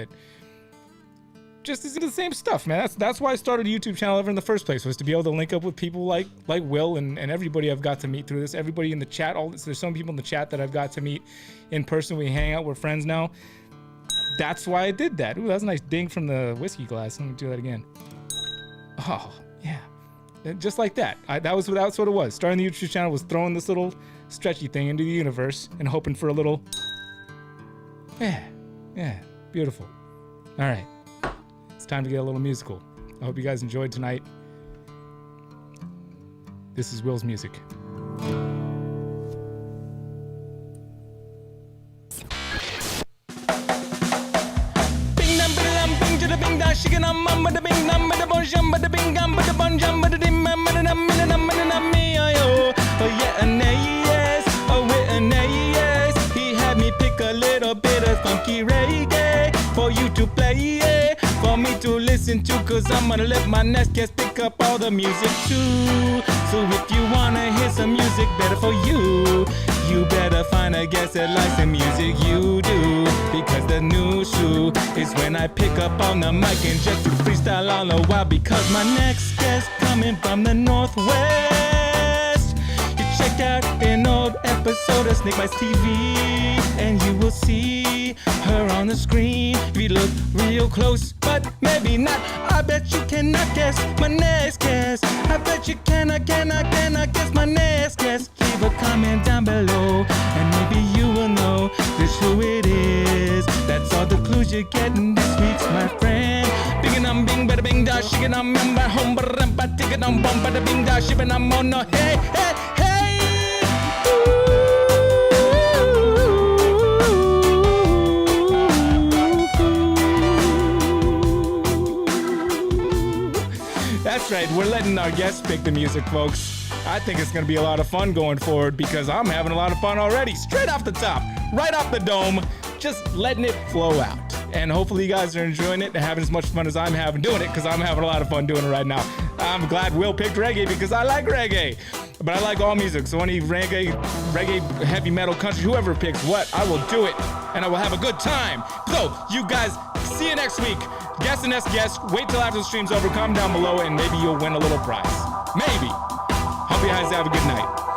just is into the same stuff, man. That's why I started a YouTube channel ever in the first place, was to be able to link up with people like Will and everybody I've got to meet through this. Everybody in the chat, there's some people in the chat that I've got to meet in person. We hang out, we're friends now. That's why I did that. Ooh, that's a nice ding from the whiskey glass. Let me do that again. Oh, yeah. Just like that. That's what it was. Starting the YouTube channel was throwing this little stretchy thing into the universe and hoping for a little, yeah, beautiful. All right. It's time to get a little musical. I hope you guys enjoyed tonight. This is Will's music. He had me pick a little bit of funky reggae for you to play, for me to listen to, cause I'm gonna let my next guest pick up all the music too. So if you wanna hear some music better for you, you better find a guest that likes the music you do. Because the new shoe is when I pick up on the mic and just freestyle all the while. Because my next guest coming from the Northwest. You check out an old episode of Snake Bites TV, and you will see her on the screen. If you look real close, but maybe not, I bet you cannot guess my next guest. I bet you cannot guess my next guest. Leave a comment down below, and maybe you will know just who it is. That's all the clues you're getting this week, my friend. Bing and bing, bada bing da, shiggin' I'm in my home, but I'm ticket on bum, bada bing da, shipping I'm on no hey, hey, hey. Ooh. That's right. We're letting our guests pick the music, folks. I think it's going to be a lot of fun going forward because I'm having a lot of fun already. Straight off the top, right off the dome, just letting it flow out. And hopefully you guys are enjoying it and having as much fun as I'm having doing it because I'm having a lot of fun doing it right now. I'm glad Will picked reggae because I like reggae. But I like all music, so any reggae, heavy metal, country, whoever picks what, I will do it. And I will have a good time. So, you guys, see you next week. Guest and guest, wait till after the stream's over, comment down below, and maybe you'll win a little prize. Maybe. Hope you guys have a good night.